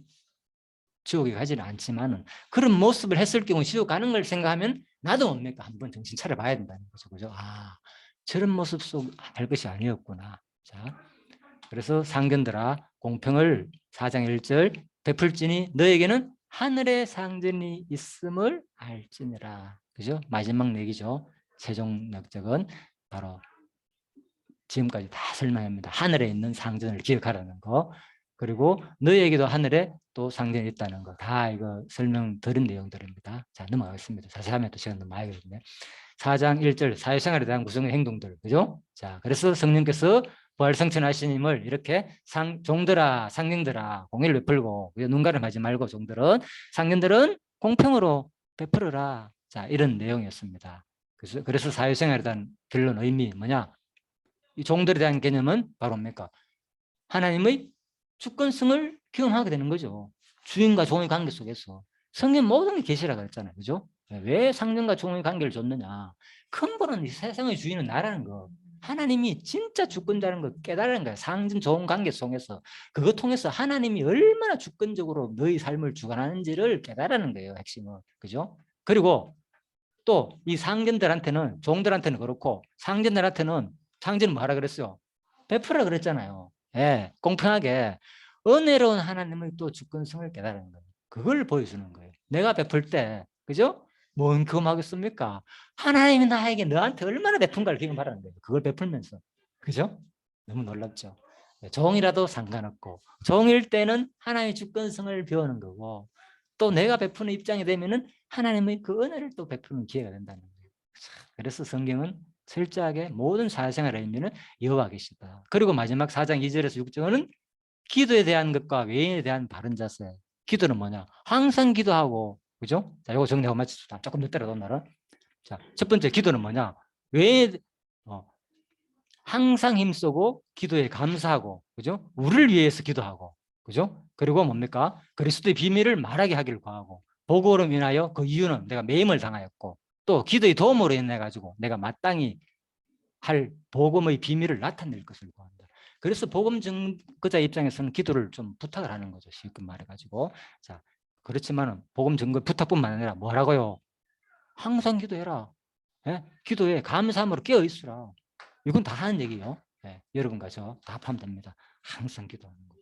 [SPEAKER 1] 지옥에 가지는 않지만은 그런 모습을 했을 경우 지옥 가는 걸 생각하면 나도 뭡니까? 한번 정신 차려 봐야 된다는 거죠. 그죠? 아, 저런 모습 속 할 것이 아니었구나. 자, 그래서 상견들아 공평을 4장 1절 베풀지니 너에게는 하늘의 상전이 있음을 알지니라. 그죠? 마지막 얘기죠. 최종 낙적은 바로 지금까지 다 설명합니다. 하늘에 있는 상전을 기억하라는 거. 그리고 너희에게도 하늘에 또 상전이 있다는 거. 다 이거 설명 드린 내용들입니다. 자, 넘어가겠습니다. 자세하면 또 시간 너무 많이 걸리네. 4장 1절 사회생활에 대한 구성의 행동들. 그죠? 자, 그래서 성령께서 부활성천하시님을 이렇게 종들아 상령들아 공의를 베풀고 눈 가림하지 말고 종들은 상령들은 공평으로 베풀어라. 자, 이런 내용이었습니다. 그래서 사회생활에 대한 결론 의미 뭐냐? 이 종들에 대한 개념은 바로 뭡니까? 하나님의 주권성을 경험하게 되는 거죠. 주인과 종의 관계 속에서. 성경 모든 게 계시라고 했잖아요. 그죠? 왜 상전과 종의 관계를 줬느냐? 근본은 이 세상의 주인은 나라는 거. 하나님이 진짜 주권자라는 걸 깨달은 거예요. 상전 종의 관계 속에서. 그것 통해서 하나님이 얼마나 주권적으로 너희 삶을 주관하는지를 깨달는 거예요. 핵심은. 그죠? 그리고 또 이 상전들한테는 종들한테는 그렇고 상전들한테는 상전은 뭐하라 그랬어요? 베풀라 그랬잖아요. 예, 공평하게 은혜로운 하나님의 또 주권성을 깨달은 거예요. 그걸 보여주는 거예요. 내가 베풀 때, 그죠? 뭔 금하겠습니까? 하나님이 나에게 너한테 얼마나 베푼가를 기금 바라는 거예요. 그걸 베풀면서, 그죠? 너무 놀랍죠. 종이라도 상관없고 종일 때는 하나님의 주권성을 배우는 거고 또 내가 베푸는 입장이 되면은 하나님의 그 은혜를 또 베푸는 기회가 된다는 거예요. 그래서 성경은 철저하게 모든 사회생활의 의미는 여호와 계시다. 그리고 마지막 4장 2절에서 6절은 기도에 대한 것과 외인에 대한 바른 자세. 기도는 뭐냐? 항상 기도하고, 그죠? 자, 이거 정리하고 마칩시다. 조금 늦더라도 오늘은. 자, 첫 번째 기도는 뭐냐? 왜 항상 힘쓰고 기도에 감사하고, 그죠? 우리를 위해서 기도하고, 그죠? 그리고 뭡니까? 그리스도의 비밀을 말하게 하기를 구하고, 복음으로 인하여 그 이유는 내가 매임을 당하였고, 또 기도의 도움으로 인해 가지고 내가 마땅히 할 복음의 비밀을 나타낼 것을 구한다. 그래서 복음 증거자 입장에서는 기도를 좀 부탁을 하는 거죠. 쉽게 말해가지고. 자, 그렇지만은 복음 증거 부탁뿐만 아니라 뭐라고요? 항상 기도해라. 예? 기도에 감사함으로 깨어 있으라. 이건 다 하는 얘기예요. 예, 여러분과 저 다 합하면 됩니다. 항상 기도하는 거.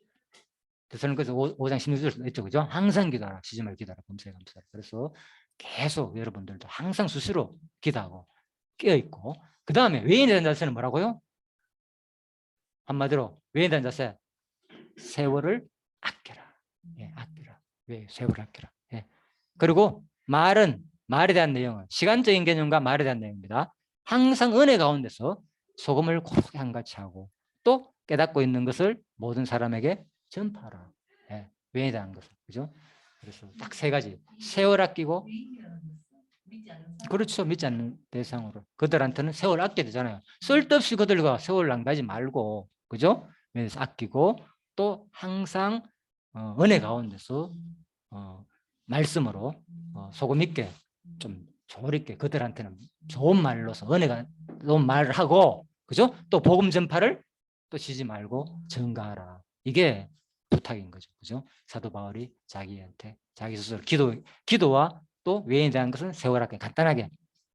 [SPEAKER 1] 대선께서 5장 16절 있죠, 그죠? 항상 기도하라. 쉬지 말고 기도하라. 범사에 감사하라. 그래서 계속 여러분들도 항상 수시로 기도하고 깨어 있고, 그 다음에 외인에 대한 자세는 뭐라고요? 한마디로 외인에 대한 자세, 세월을 아껴라. 예, 아껴라. 왜 세월을 아껴라. 예. 그리고 말에 대한 내용은 시간적인 개념과 말에 대한 내용입니다. 항상 은혜 가운데서 소금을 고르게 한같이 하고 또 깨닫고 있는 것을 모든 사람에게 전파하라. 예, 외인에 대한 것을, 그죠? 그래서 딱 세 가지. 세월 아끼고, 그렇죠. 믿지 않는 대상으로. 그들한테는 세월 아껴야 되잖아요. 쓸데없이 그들과 세월 낭비하지 말고, 그죠? 그래서 아끼고, 또 항상 은혜 가운데서 말씀으로 소금 있게 좀 조리 있게 그들한테는 좋은 말로서 은혜가 좋은 말을 하고, 그죠? 또 복음 전파를 또 쉬지 말고 증가하라. 이게 부탁인 거죠. 그죠? 사도 바울이 자기한테 자기 스스로 기도와 또 외인에 대한 것은 세월하게 간단하게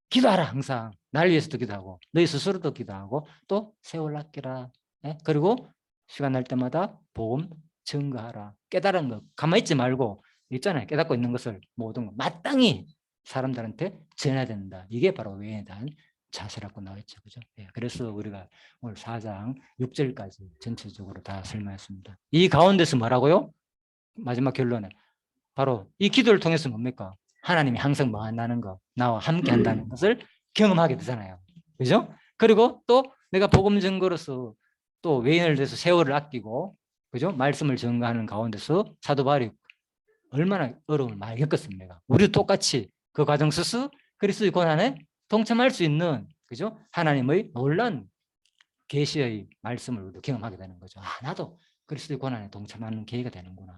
[SPEAKER 1] 기도하라. 항상 날 위해서도 기도하고 너희 스스로도 기도하고 또 세월 아끼라. 예? 그리고 시간 날 때마다 복음 증거하라. 깨달은 거 가만히 있지 말고 있잖아요. 깨닫고 있는 것을 모든 거 마땅히 사람들한테 전해야 된다. 이게 바로 외인에 대한 자세라고 나와있죠. 그죠? 예, 그래서 우리가 오늘 4장 6절까지 전체적으로 다 설명했습니다. 이 가운데서 뭐라고요? 마지막 결론에 바로 이 기도를 통해서 뭡니까? 하나님이 항상 뭐 한다는 거, 나와 함께 한다는 것을 경험하게 되잖아요. 그죠? 그리고 또 내가 복음 증거로서 또 외인을 대해서 세월을 아끼고, 그죠? 말씀을 증거하는 가운데서 사도 바울이 얼마나 어려움을 많이 겪었습니까? 우리도 똑같이 그 과정 속에서 그리스도의 고난에 동참할 수 있는, 그죠? 하나님의 놀라운 계시의 말씀을 우리도 경험하게 되는 거죠. 아, 나도 그리스도의 고난에 동참하는 계기가 되는구나.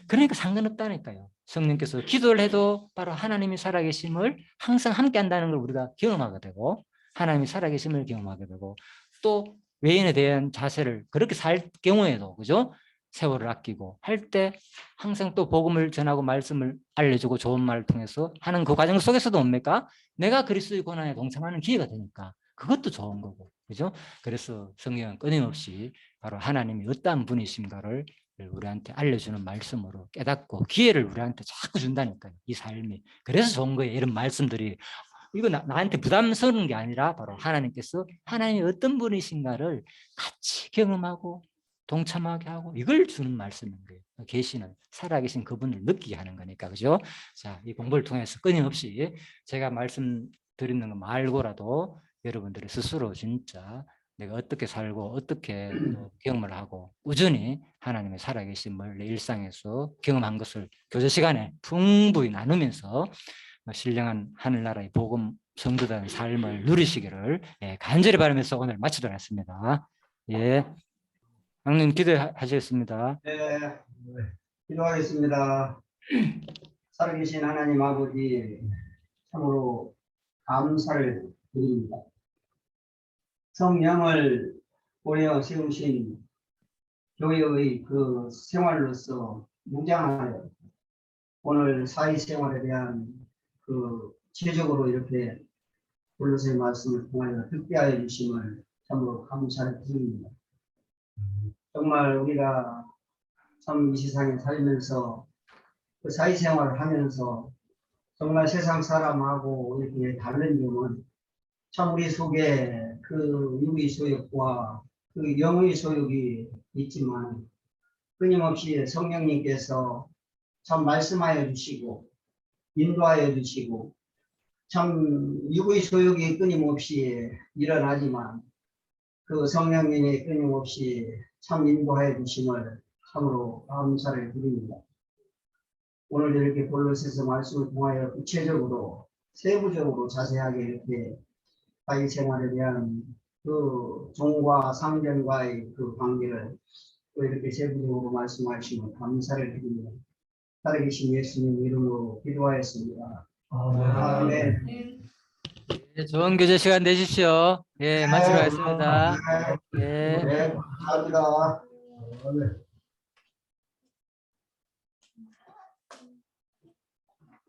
[SPEAKER 1] 그러니까 상관없다니까요. 성령께서 기도를 해도 바로 하나님이 살아계심을 항상 함께 한다는 걸 우리가 경험하게 되고, 하나님이 살아계심을 경험하게 되고, 또 외인에 대한 자세를 그렇게 살 경우에도, 그죠? 세월을 아끼고 할 때 항상 또 복음을 전하고 말씀을 알려주고 좋은 말을 통해서 하는 그 과정 속에서도 뭡니까? 내가 그리스도의 고난에 동참하는 기회가 되니까 그것도 좋은 거고, 그죠? 그래서 성경은 끊임없이 바로 하나님이 어떠한 분이신가를 우리한테 알려주는 말씀으로 깨닫고 기회를 우리한테 자꾸 준다니까요. 이 삶이. 그래서 좋은 거예요. 이런 말씀들이. 이거 나한테 부담스러운 게 아니라 바로 하나님께서 하나님이 어떤 분이신가를 같이 경험하고 동참하게 하고 이걸 주는 말씀인 거예요. 계시는 살아계신 그분을 느끼게 하는 거니까, 그죠? 자, 이 공부를 통해서 끊임없이 제가 말씀드리는 거 말고라도 여러분들이 스스로 진짜 내가 어떻게 살고 어떻게 경험을 하고 꾸준히 하나님의 살아계심을 내 일상에서 경험한 것을 교제 시간에 풍부히 나누면서 신령한 하늘나라의 복음 성도된 삶을 누리시기를 간절히 바라면서 오늘 마치도록 하겠습니다. 예, 형님 기도하시겠습니다.
[SPEAKER 3] 네, 기도하겠습니다. 살아계신 하나님 아버지, 참으로 감사를 드립니다. 성령을 보내어 세우신 교회의 그 생활로서 무장하여 오늘 사회생활에 대한 그 체적으로 이렇게 골로새 말씀을 통하여 듣게 하여 주심을 참으로 감사를 드립니다. 정말 우리가 참 이 세상에 살면서 그 사회생활을 하면서 정말 세상 사람하고 이렇게 다른 점은 참 우리 속에 그 육의 소욕과 그 영의 소욕이 있지만 끊임없이 성령님께서 참 말씀하여 주시고 인도하여 주시고 참 육의 소욕이 끊임없이 일어나지만 그 성령님이 끊임없이 참 인도하여 주심을 참으로 감사를 드립니다. 오늘 이렇게 볼로새서 말씀을 통하여 구체적으로 세부적으로 자세하게 이렇게 사회생활에 대한 그 종과 상전과의 그 관계를 또 이렇게 세부적으로 말씀하시면 감사를 드립니다. 살아계신 예수님 이름으로 기도하였습니다. 아멘.
[SPEAKER 1] 예, 좋은 교제 시간 되십시오. 예, 마치도록 하겠습니다. 예.
[SPEAKER 3] 네, 감사합니다.